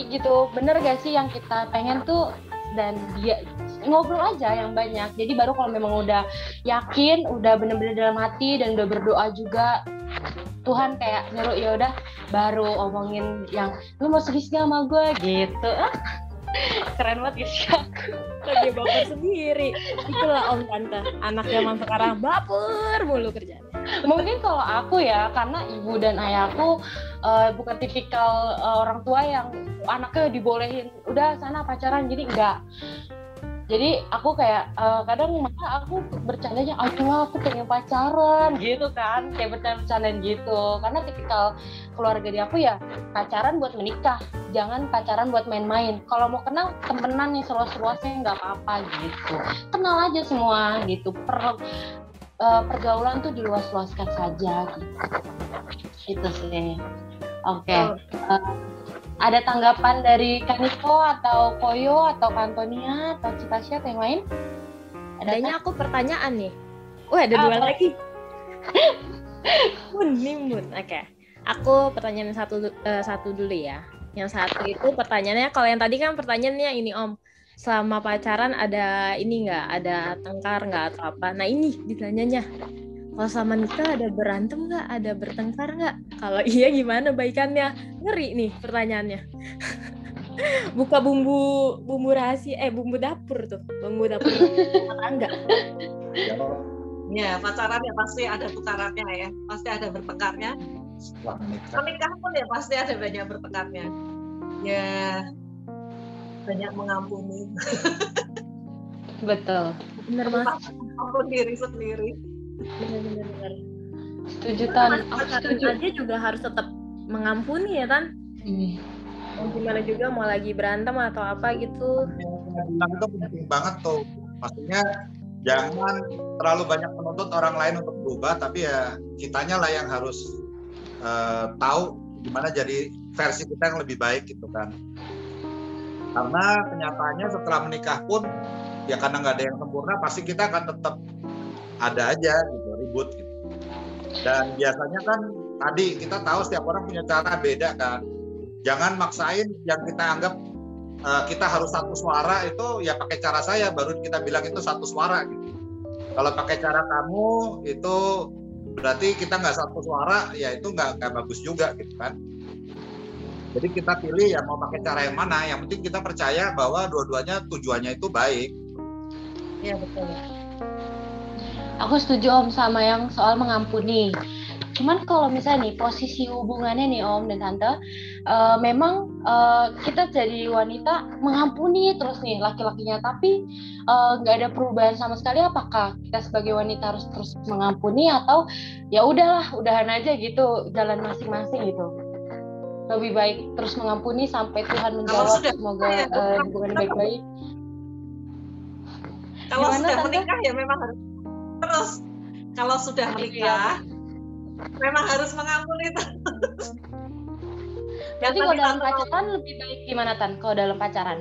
gitu, bener gak sih yang kita pengen tuh, dan dia ngobrol aja yang banyak. Jadi baru kalau memang udah yakin, udah bener-bener dalam hati dan udah berdoa juga, Tuhan kayak nyuruh ya udah baru omongin yang lu mau serius gak sama gue gitu. Keren banget guys aku. Lagi baper sendiri. Itulah Om Tante, anak zaman sekarang baper mulu kerjaan. Mungkin kalau aku ya, karena ibu dan ayahku bukan tipikal orang tua yang anaknya dibolehin udah sana pacaran, jadi enggak. Jadi aku kayak kadang malah aku bercandanya, aduh aku pengen pacaran gitu kan, kayak bercanda-bercandaan gitu. Karena tipikal keluarga di aku ya pacaran buat menikah, jangan pacaran buat main-main. Kalau mau kenal temenan yang seluas-luasnya nggak apa-apa gitu. Kenal aja semua gitu. Pergaulan tuh diluas-luaskan saja gitu. Itu sih. Oke. Ada tanggapan dari Kaniko atau Koyo atau Kantonia atau Citasya atau yang lain? Adanya aku pertanyaan nih. Ada dua lagi. Mun. Oke. Aku pertanyaan satu dulu ya. Yang satu itu pertanyaannya, kalau yang tadi kan pertanyaannya ini Om, selama pacaran ada ini nggak, ada tengkar nggak atau apa? Nah ini ditanyanya, kalau sama nikah ada berantem nggak, ada bertengkar nggak? Kalau iya gimana baikannya? Ngeri nih pertanyaannya. Buka bumbu rahasia, bumbu dapur tuh, bumbu dapur tetangga. Ya pacaran ya pasti ada tukarannya ya, pasti ada bertengkarnya. Menikah pun ya pasti ada banyak bertengkarnya. Ya banyak mengampuni. Betul. Bener banget. Ampun diri sendiri. Bener. Setuju Tan. Aja juga harus tetap mengampuni ya Tan. Gimana juga mau lagi berantem atau apa gitu. Itu penting banget tuh. Maksudnya jangan terlalu banyak menuntut orang lain untuk berubah, tapi ya kitanya lah yang harus tahu gimana jadi versi kita yang lebih baik gitu kan. Karena kenyataannya setelah menikah pun ya karena nggak ada yang sempurna, pasti kita akan tetap ada aja gitu, ribut gitu. Dan biasanya kan tadi kita tahu setiap orang punya cara beda kan. Jangan maksain yang kita anggap kita harus satu suara, itu ya pakai cara saya baru kita bilang itu satu suara gitu. Kalau pakai cara kamu itu berarti kita nggak satu suara, ya itu nggak bagus juga gitu kan. Jadi kita pilih ya mau pakai cara yang mana, yang penting kita percaya bahwa dua-duanya tujuannya itu baik. Iya betul. Aku setuju Om sama yang soal mengampuni. Cuman kalau misalnya nih posisi hubungannya nih Om dan Tante, memang kita jadi wanita mengampuni terus nih laki-lakinya, tapi nggak ada perubahan sama sekali. Apakah kita sebagai wanita harus terus mengampuni atau ya udahlah, udahan aja gitu, jalan masing-masing gitu? Lebih baik terus mengampuni sampai Tuhan menjawab, semoga hubungan baik-baik. Kalau Gimana, sudah Tante? menikah ya memang harus terus. Kalau sudah menikah memang harus mengampuni terus. Berarti kalau dalam pacaran lebih baik gimana Tan? Kalau dalam pacaran?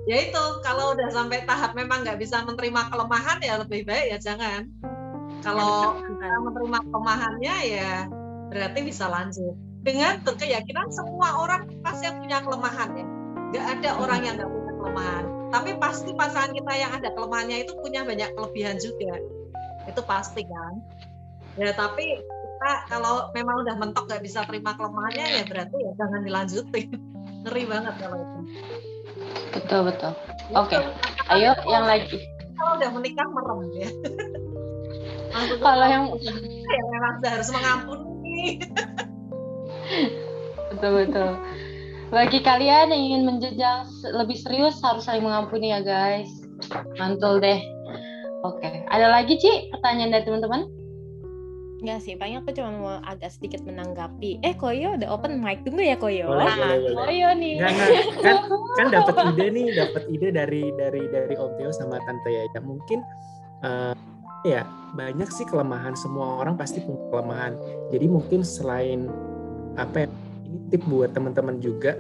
Ya itu, kalau udah sampai tahap memang nggak bisa menerima kelemahan ya lebih baik ya jangan. Kalau bisa menerima kelemahannya ya berarti bisa lanjut. Dengan keyakinan semua orang pasti punya kelemahan ya. Nggak ada orang yang nggak punya kelemahan. Tapi pasti pasangan kita yang ada kelemahannya itu punya banyak kelebihan juga. Itu pasti kan. Ya tapi kita kalau memang udah mentok nggak bisa terima kelemahannya ya berarti ya jangan dilanjutin. Ngeri banget kalau itu. Betul. Oke. Ayo yang lagi. Kalau udah menikah merem ya. Kalau yang ya memang harus mengampuni. betul. Bagi kalian yang ingin menjenjang lebih serius harus saling mengampuni ya guys. Mantul deh. Oke. Ada lagi Ci pertanyaan dari teman-teman? Enggak sih, paling aku cuma mau agak sedikit menanggapi. Koyo udah open mic dulu ya Koyo. Boleh. Koyo nih. Kan dapat ide dari Om Theo sama Tante Yaya. Mungkin ya banyak sih kelemahan, semua orang pasti punya kelemahan. Jadi mungkin selain ini tip buat teman-teman juga,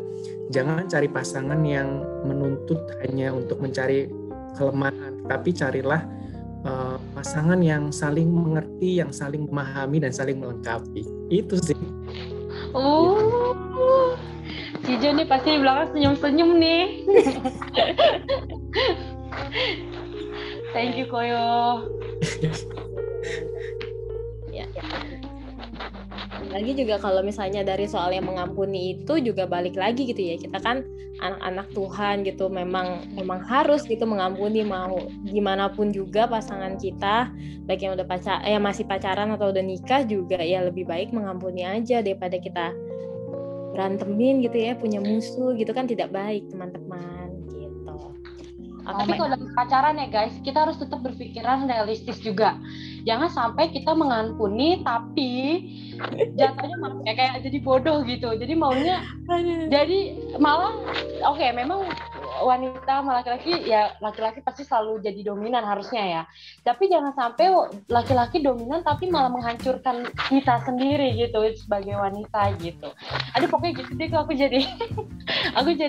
jangan cari pasangan yang menuntut hanya untuk mencari kelemahan, tapi carilah pasangan yang saling mengerti, yang saling memahami dan saling melengkapi. Itu sih. Cijo nih pasti di belakang senyum-senyum nih. Thank you Koyo. Ya. Lagi juga kalau misalnya dari soal yang mengampuni itu juga balik lagi gitu ya, kita kan anak-anak Tuhan gitu, memang harus gitu mengampuni, mau gimana pun juga pasangan kita, baik yang udah masih pacaran atau udah nikah juga ya lebih baik mengampuni aja daripada kita berantemin gitu ya, punya musuh gitu kan tidak baik teman-teman gitu. Tapi kalau dalam pacaran ya guys, kita harus tetap berpikiran realistis juga. Jangan sampai kita mengampuni tapi jatuhnya malah kayak jadi bodoh gitu. Jadi maunya jadi malah memang wanita sama laki-laki ya, laki-laki pasti selalu jadi dominan harusnya ya. Tapi jangan sampai laki-laki dominan tapi malah menghancurkan kita sendiri gitu sebagai wanita gitu. Aduh pokoknya gitu deh, aku jadi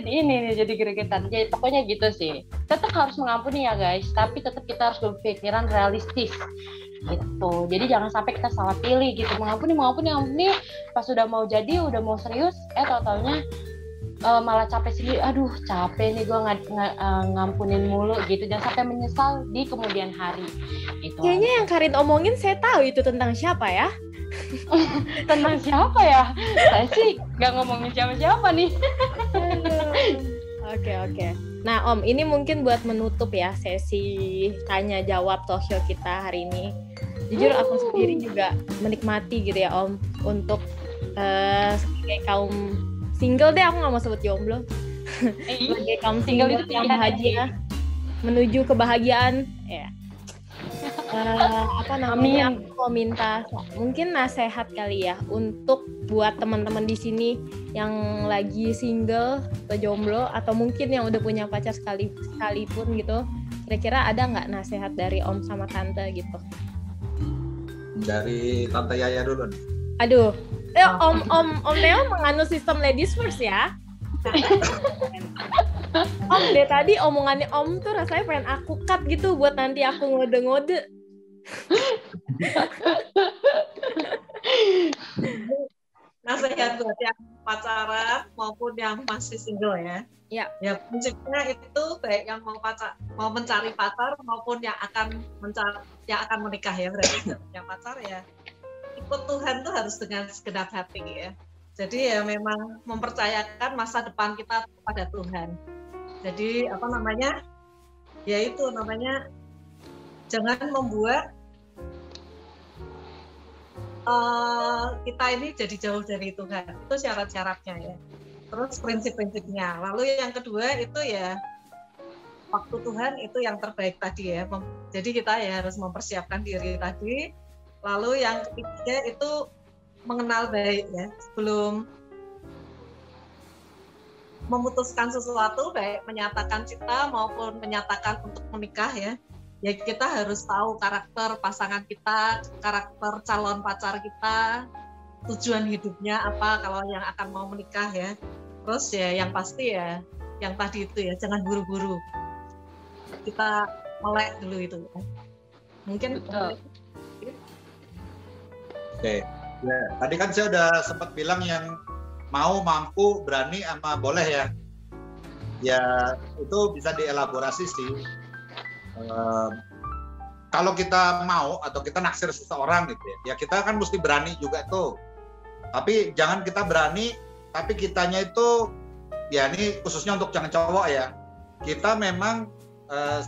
ini nih, jadi gregetan. Jadi pokoknya gitu sih. Tetap harus mengampuni ya guys, tapi tetap kita harus berpikiran realistis gitu. Jadi jangan sampai kita salah pilih gitu, mengampuni pas udah mau jadi, udah mau serius tau-taunya malah capek sendiri. Aduh capek nih gue ngampunin mulu gitu. Jangan sampai menyesal di kemudian hari gitu. Kayaknya yang Karin omongin saya tahu itu tentang siapa ya. Tentang siapa ya? Saya sih gak ngomongin siapa-siapa nih. Oke. Nah Om, ini mungkin buat menutup ya sesi tanya jawab talk show kita hari ini. Jujur aku sendiri juga menikmati gitu ya Om, untuk sebagai kaum single deh, aku nggak mau sebut jomblo. Sebagai kaum single itu yang bahagia, menuju kebahagiaan ya. Aku mau minta mungkin nasihat kali ya untuk buat teman-teman di sini yang lagi single atau jomblo, atau mungkin yang udah punya pacar sekalipun gitu. Kira-kira ada nggak nasihat dari Om sama Tante gitu? Dari Tante Yaya dulu nih. Aduh, Om Theo menganut sistem ladies first ya. Om dari tadi omongannya Om tuh rasanya pengen aku cut gitu buat nanti aku ngode-ngode. Nasihat buat yang pacaran maupun yang masih single ya. Ya. Ya prinsipnya itu baik yang mau mencari pacar maupun yang akan menikah ya, berarti yang pacar ya. Ikut Tuhan tuh harus dengan segenap hati ya. Jadi ya memang mempercayakan masa depan kita kepada Tuhan. Jadi ya itu namanya jangan membuat kita ini jadi jauh dari Tuhan. Itu syarat-syaratnya ya. Terus prinsip-prinsipnya. Lalu yang kedua itu ya waktu Tuhan itu yang terbaik tadi ya. Jadi kita ya harus mempersiapkan diri tadi. Lalu yang ketiga itu mengenal baik ya. Sebelum memutuskan sesuatu, baik menyatakan cinta maupun menyatakan untuk menikah ya. Ya kita harus tahu karakter pasangan kita, karakter calon pacar kita, tujuan hidupnya apa kalau yang akan mau menikah ya. Terus ya yang pasti ya, yang tadi itu ya, jangan buru-buru. Kita melek dulu itu ya. Mungkin Oke. Ya, tadi kan saya udah sempat bilang yang mau, mampu, berani, sama boleh ya. Ya itu bisa dielaborasi sih. Kalau kita mau atau kita naksir seseorang gitu ya kita kan mesti berani juga tuh. Tapi jangan kita berani, tapi kitanya itu, ya ini khususnya untuk jangan cowok ya. Kita memang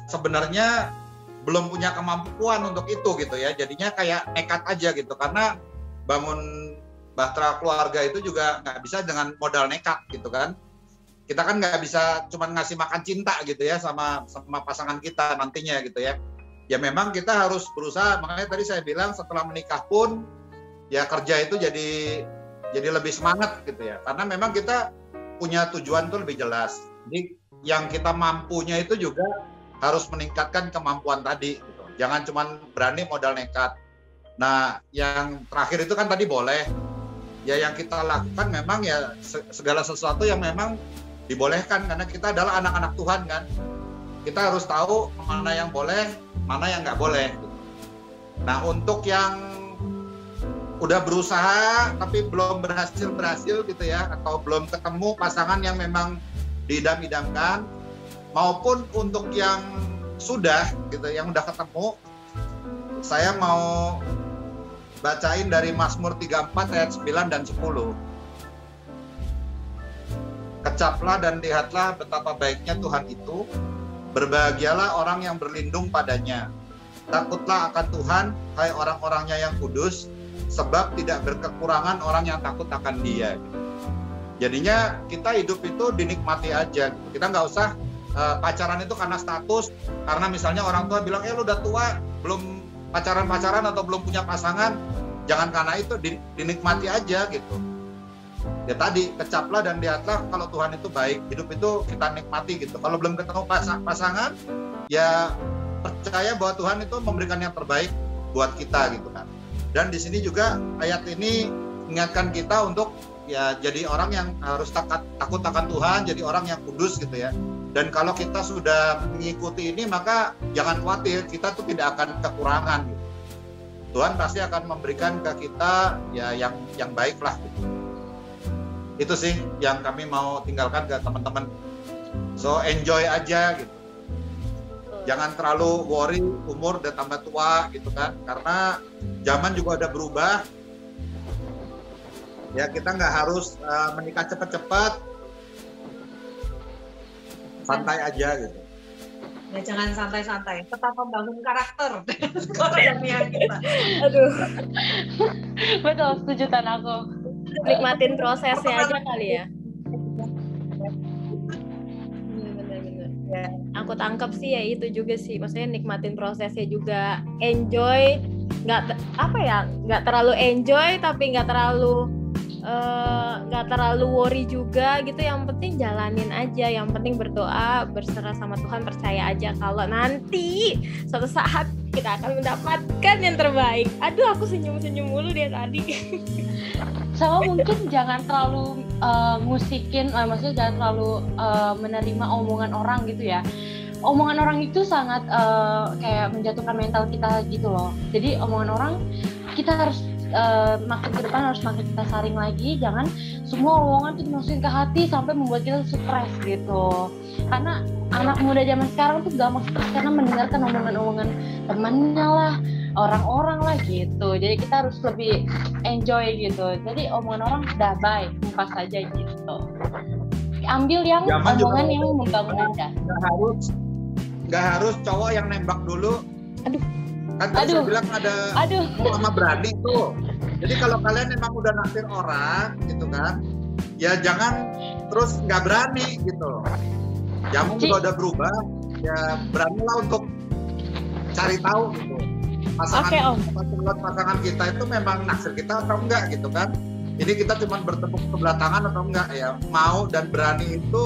sebenarnya belum punya kemampuan untuk itu gitu ya. Jadinya kayak nekat aja gitu. Karena bangun bahtera keluarga itu juga nggak bisa dengan modal nekat gitu kan. Kita kan nggak bisa cuma ngasih makan cinta gitu ya sama pasangan kita nantinya gitu ya. Ya memang kita harus berusaha, makanya tadi saya bilang setelah menikah pun ya kerja itu jadi lebih semangat gitu ya. Karena memang kita punya tujuan tuh lebih jelas. Jadi yang kita mampunya itu juga harus meningkatkan kemampuan tadi gitu. Jangan cuma berani modal nekat. Nah, yang terakhir itu kan tadi boleh. Ya yang kita lakukan memang ya segala sesuatu yang memang dibolehkan karena kita adalah anak-anak Tuhan kan. Kita harus tahu mana yang boleh, mana yang nggak boleh. Nah untuk yang udah berusaha tapi belum berhasil gitu ya, atau belum ketemu pasangan yang memang diidam-idamkan, maupun untuk yang sudah gitu, yang udah ketemu, saya mau bacain dari Mazmur 34 ayat 9 dan 10. Kecaplah dan lihatlah betapa baiknya Tuhan itu, berbahagialah orang yang berlindung padanya. Takutlah akan Tuhan, hai orang-orangnya yang kudus, sebab tidak berkekurangan orang yang takut akan Dia. Jadinya kita hidup itu dinikmati aja. Kita nggak usah pacaran itu karena status, karena misalnya orang tua bilang, lu udah tua, belum pacaran atau belum punya pasangan, jangan karena itu, dinikmati aja gitu. Ya tadi, kecaplah dan lihatlah kalau Tuhan itu baik, hidup itu kita nikmati gitu. Kalau belum ketemu pasangan, ya percaya bahwa Tuhan itu memberikan yang terbaik buat kita gitu kan. Dan di sini juga ayat ini mengingatkan kita untuk ya jadi orang yang harus takut akan Tuhan, jadi orang yang kudus gitu ya. Dan kalau kita sudah mengikuti ini, maka jangan khawatir, kita tuh tidak akan kekurangan gitu. Tuhan pasti akan memberikan ke kita ya yang baik lah gitu. Itu sih yang kami mau tinggalkan ke teman-teman. So enjoy aja gitu. Jangan terlalu worry umur udah tambah tua gitu kan. Karena zaman juga udah berubah. Ya kita nggak harus menikah cepat-cepat. Santai aja gitu. Ya jangan santai-santai, tetap membangun karakter. Kita. Aduh. Betul, setuju Tan aku. Nikmatin prosesnya aja kali ya. Bener-bener. Ya, aku tangkap sih ya itu juga sih. Maksudnya nikmatin prosesnya juga, enjoy. Nggak terlalu enjoy tapi nggak terlalu worry juga gitu. Yang penting jalanin aja, yang penting berdoa, berserah sama Tuhan, percaya aja kalau nanti suatu saat kita akan mendapatkan yang terbaik. Aduh, aku senyum-senyum mulu dia tadi. Sama mungkin jangan terlalu musikin, maksudnya jangan terlalu menerima omongan orang gitu ya. Omongan orang itu sangat kayak menjatuhkan mental kita gitu loh. Jadi omongan orang kita harus makin ke depan harus makin kita saring lagi, jangan semua omongan tuh dimasukin ke hati sampai membuat kita stres gitu. Karena anak muda zaman sekarang tuh gampang stres karena mendengarkan omongan-omongan temannya lah, orang-orang lah gitu. Jadi kita harus lebih enjoy gitu. Jadi omongan orang udah baik, lepas saja gitu. Ambil yang omongan yang membangun Anda. Nggak harus cowok yang nembak dulu. Aduh. Kan tadi saya bilang ada sama berani tuh. Jadi kalau kalian memang udah naksir orang gitu kan, ya jangan terus nggak berani gitu. Jamu juga udah berubah, ya beranilah untuk cari tahu gitu. Pasangan kita itu memang naksir kita atau enggak gitu kan. Ini kita cuma bertepuk sebelah tangan atau enggak ya. Mau dan berani itu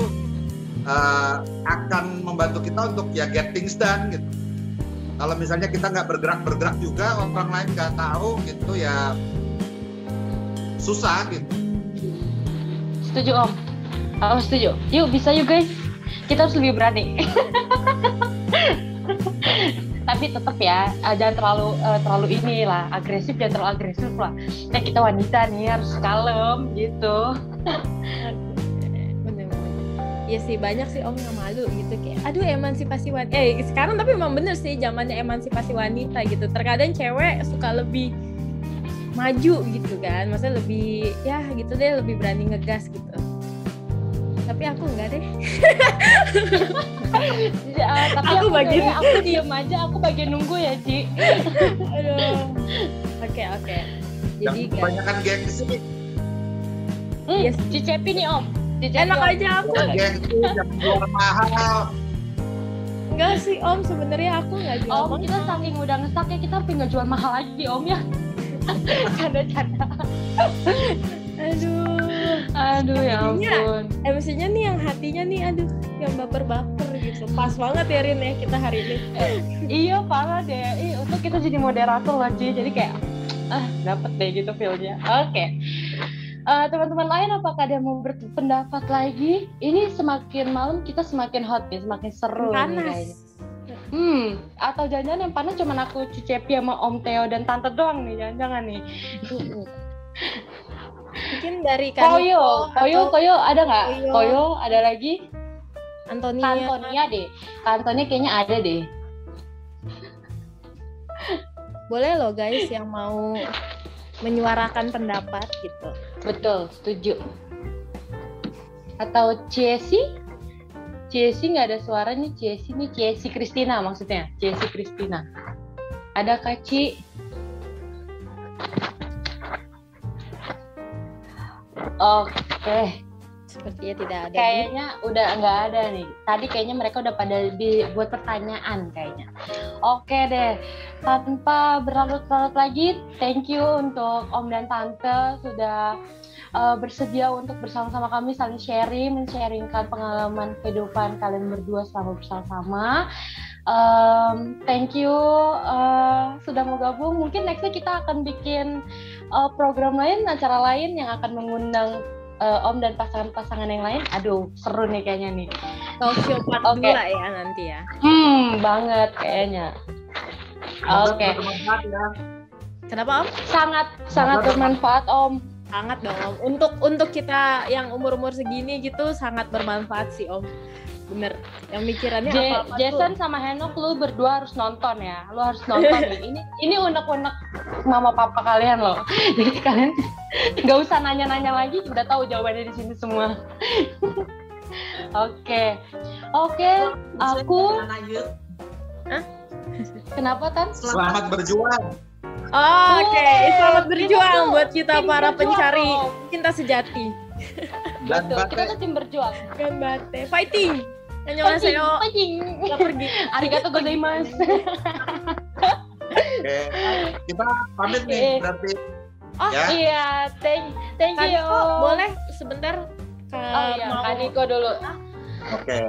akan membantu kita untuk ya get things done gitu. Kalau misalnya kita nggak bergerak juga, orang lain nggak tahu gitu ya susah gitu. Setuju Om. Aku setuju. Yuk bisa yuk guys. Kita harus lebih berani. Tapi tetap ya, jangan terlalu inilah agresif, jangan terlalu agresif lah. Nah kita wanita nih harus kalem gitu. Iya sih, banyak sih Om yang malu gitu kayak aduh emansipasi wanita. Sekarang tapi memang bener sih zamannya emansipasi wanita gitu. Terkadang cewek suka lebih maju gitu kan, maksudnya lebih ya gitu deh, lebih berani ngegas gitu. Tapi aku enggak deh. Tapi aku diem aja, aku bagian nunggu ya Ci. Aduh. Oke. Jadi kebanyakan gengsi. Yes. Ci Cepi nih Om. Enak aja aku. Gengsi, jangan jual mahal. Enggak sih Om, sebenarnya aku nggak jual mahal. Om kita saking udah ngestak ya, kita pengen ngejual mahal lagi Om ya. Canda-canda. Aduh ya ampun. Emosinya nih yang hatinya nih aduh yang baper-baper gitu. Pas banget ya Rin ya kita hari ini. Iya parah deh. Untuk kita jadi moderator loh Ji. Jadi kayak dapet deh gitu feel-nya. Oke. Teman-teman lain apakah ada mau berpendapat lagi? Ini semakin malam kita semakin hot nih, semakin seru nih kayaknya. Atau jangan-jangan yang panas cuma aku Cepi sama Om Theo dan Tante doang nih, jangan-jangan nih. Mungkin dari Koyo ada nggak? Koyo ada lagi? Antonia deh. Antonia kayaknya ada deh. Boleh loh guys yang mau menyuarakan pendapat gitu. Betul, setuju. Atau Cieci nggak ada suaranya. Cieci Kristina maksudnya. Cieci Kristina. Ada Kak Ci? Oke. Sepertinya tidak ada. Kayaknya udah nggak ada nih. Tadi kayaknya mereka udah pada buat pertanyaan kayaknya. Oke deh. Tanpa berlarut-larut lagi, thank you untuk Om dan Tante sudah bersedia untuk bersama-sama kami saling men-sharingkan pengalaman kehidupan kalian berdua selama bersama-sama. Thank you sudah mau gabung. Mungkin nextnya kita akan bikin program lain, acara lain yang akan mengundang Om dan pasangan-pasangan yang lain. Aduh, seru nih kayaknya nih. Talk show part 2 ya nanti ya. Banget kayaknya. Oke. Ya. Kenapa Om? Sangat bermanfaat Om. Sangat dong Om. Untuk kita yang umur-umur segini gitu sangat bermanfaat sih Om. Bener. Yang mikirannya apa-apa Jason sama Henok lu berdua harus nonton ya. Lu harus nonton nih. Ini unek-unek mama papa kalian loh. Jadi kalian nggak usah nanya-nanya lagi, udah tahu jawabannya di sini semua. Oke. Aku. Kenapa Tan? Selamat berjuang. Oke. Selamat berjuang buat kita para pencari cinta sejati. Dan betul, kita tuh tim berjuang. Ganbate, fighting. Annyeonghaseyo. Nggak pergi. Arigatou gozaimasu. Oke, kita pamit nih berarti. Ya? Iya, thank you. Boleh sebentar Kak Niko dulu. Oke.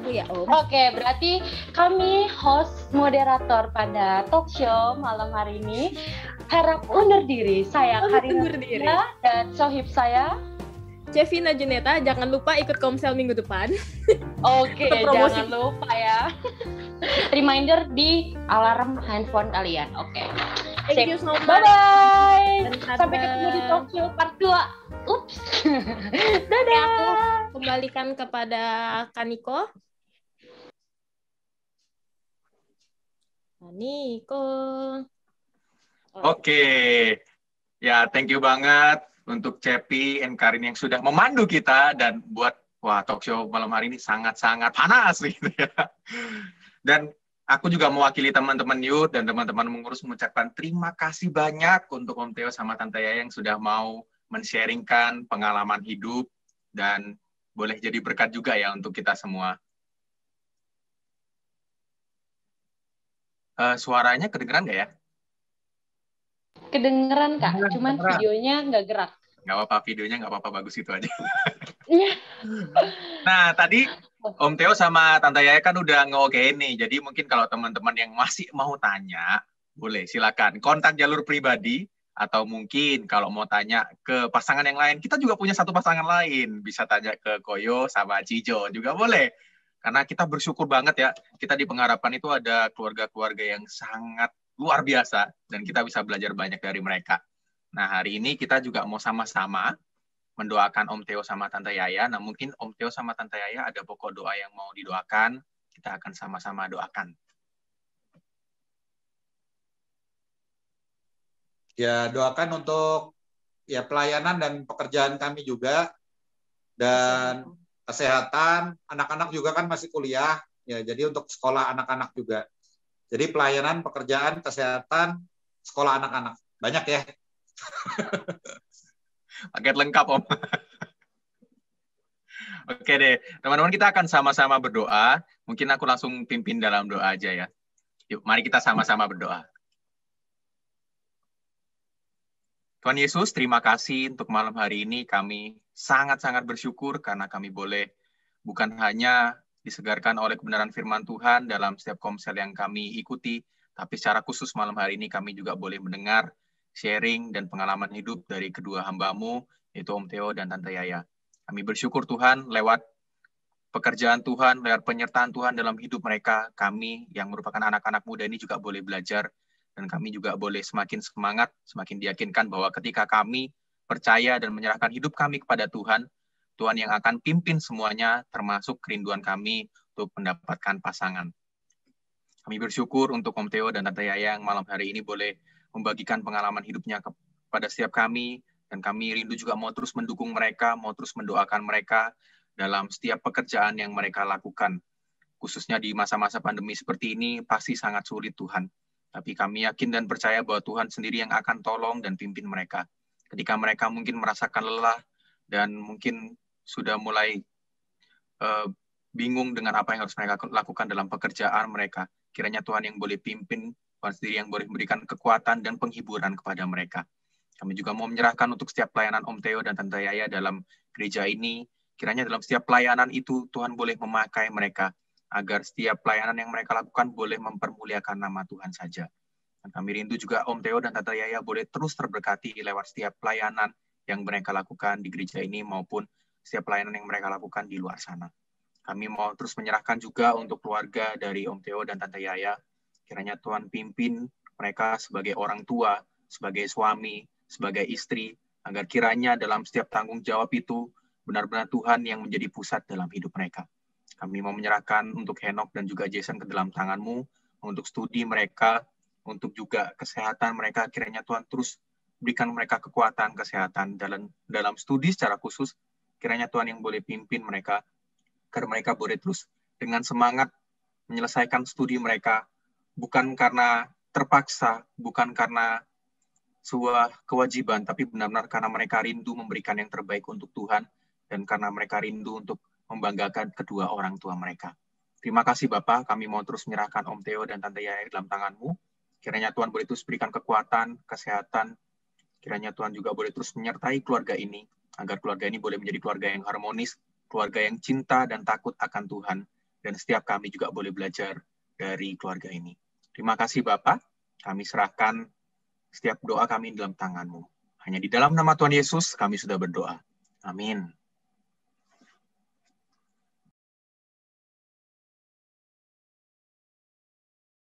Ya, Om. Oke, berarti kami host moderator pada talk show malam hari ini harap undur diri. Saya Karina dan sohib saya Cevina Juneta. Jangan lupa ikut komsel minggu depan. Oke, jangan lupa ya. Reminder di alarm handphone kalian. Oke. Thank you so much. Bye-bye. Sampai ketemu di talk show part 2. Ups. Dadah. Aku kembalikan kepada Kaniko. Oke. Ya, thank you banget untuk Cepi and Karin yang sudah memandu kita dan buat talk show malam hari ini sangat-sangat panas gitu ya. Dan aku juga mewakili teman-teman youth dan teman-teman mengurus mengucapkan terima kasih banyak untuk Om Theo sama Tante Yaya yang sudah mau men-sharingkan pengalaman hidup dan boleh jadi berkat juga ya untuk kita semua. Suaranya kedengeran nggak ya? Kedengeran, Kak. Cuman kedengeran. videonya nggak gerak. Nggak apa-apa, videonya nggak apa-apa, bagus itu aja. Nah, tadi Om Theo sama Tante Yaya kan udah nge-okein nih. Jadi mungkin kalau teman-teman yang masih mau tanya, boleh silakan kontak jalur pribadi, atau mungkin kalau mau tanya ke pasangan yang lain, kita juga punya satu pasangan lain. Bisa tanya ke Koyo sama Cijo juga boleh. Karena kita bersyukur banget ya, kita di Pengharapan itu ada keluarga-keluarga yang sangat luar biasa, dan kita bisa belajar banyak dari mereka. Nah, hari ini kita juga mau sama-sama mendoakan Om Theo sama Tante Yaya. Nah, mungkin Om Theo sama Tante Yaya ada pokok doa yang mau didoakan, kita akan sama-sama doakan. Ya, doakan untuk ya pelayanan dan pekerjaan kami juga, dan kesehatan, anak-anak juga kan masih kuliah, ya jadi untuk sekolah anak-anak juga. Jadi pelayanan, pekerjaan, kesehatan, sekolah anak-anak. Banyak ya. Paket lengkap, Om. Oke deh, teman-teman, kita akan sama-sama berdoa. Mungkin aku langsung pimpin dalam doa aja ya. Yuk, mari kita sama-sama berdoa. Tuhan Yesus, terima kasih untuk malam hari ini. Kami sangat-sangat bersyukur karena kami boleh bukan hanya disegarkan oleh kebenaran firman Tuhan dalam setiap komsel yang kami ikuti, tapi secara khusus malam hari ini kami juga boleh mendengar sharing dan pengalaman hidup dari kedua hamba-Mu, yaitu Om Theo dan Tante Yaya. Kami bersyukur Tuhan lewat pekerjaan Tuhan, lewat penyertaan Tuhan dalam hidup mereka, kami yang merupakan anak-anak muda ini juga boleh belajar, dan kami juga boleh semakin semangat, semakin diyakinkan bahwa ketika kami percaya dan menyerahkan hidup kami kepada Tuhan, Tuhan yang akan pimpin semuanya, termasuk kerinduan kami untuk mendapatkan pasangan. Kami bersyukur untuk Om Theo dan Tante Yaya yang malam hari ini boleh membagikan pengalaman hidupnya kepada setiap kami, dan kami rindu juga mau terus mendukung mereka, mau terus mendoakan mereka dalam setiap pekerjaan yang mereka lakukan. Khususnya di masa-masa pandemi seperti ini, pasti sangat sulit Tuhan. Tapi kami yakin dan percaya bahwa Tuhan sendiri yang akan tolong dan pimpin mereka. Ketika mereka mungkin merasakan lelah dan mungkin sudah mulai bingung dengan apa yang harus mereka lakukan dalam pekerjaan mereka, kiranya Tuhan yang boleh pimpin, Tuhan sendiri yang boleh memberikan kekuatan dan penghiburan kepada mereka. Kami juga mau menyerahkan untuk setiap pelayanan Om Theo dan Tante Yaya dalam gereja ini. Kiranya dalam setiap pelayanan itu Tuhan boleh memakai mereka, agar setiap pelayanan yang mereka lakukan boleh mempermuliakan nama Tuhan saja. Dan kami rindu juga Om Theo dan Tante Yaya boleh terus terberkati lewat setiap pelayanan yang mereka lakukan di gereja ini maupun setiap pelayanan yang mereka lakukan di luar sana. Kami mau terus menyerahkan juga untuk keluarga dari Om Theo dan Tante Yaya. Kiranya Tuhan pimpin mereka sebagai orang tua, sebagai suami, sebagai istri, agar kiranya dalam setiap tanggung jawab itu benar-benar Tuhan yang menjadi pusat dalam hidup mereka. Kami mau menyerahkan untuk Henok dan juga Jason ke dalam tangan-Mu, untuk studi mereka, untuk juga kesehatan mereka. Kiranya Tuhan terus berikan mereka kekuatan kesehatan dalam studi secara khusus. Kiranya Tuhan yang boleh pimpin mereka, agar mereka boleh terus dengan semangat menyelesaikan studi mereka, bukan karena terpaksa, bukan karena sebuah kewajiban, tapi benar-benar karena mereka rindu memberikan yang terbaik untuk Tuhan, dan karena mereka rindu untuk membanggakan kedua orang tua mereka. Terima kasih Bapak, kami mau terus menyerahkan Om Theo dan Tante Yaya dalam tangan-Mu. Kiranya Tuhan boleh terus berikan kekuatan, kesehatan. Kiranya Tuhan juga boleh terus menyertai keluarga ini, agar keluarga ini boleh menjadi keluarga yang harmonis, keluarga yang cinta dan takut akan Tuhan, dan setiap kami juga boleh belajar dari keluarga ini. Terima kasih Bapak, kami serahkan setiap doa kami dalam tangan-Mu. Hanya di dalam nama Tuhan Yesus kami sudah berdoa. Amin.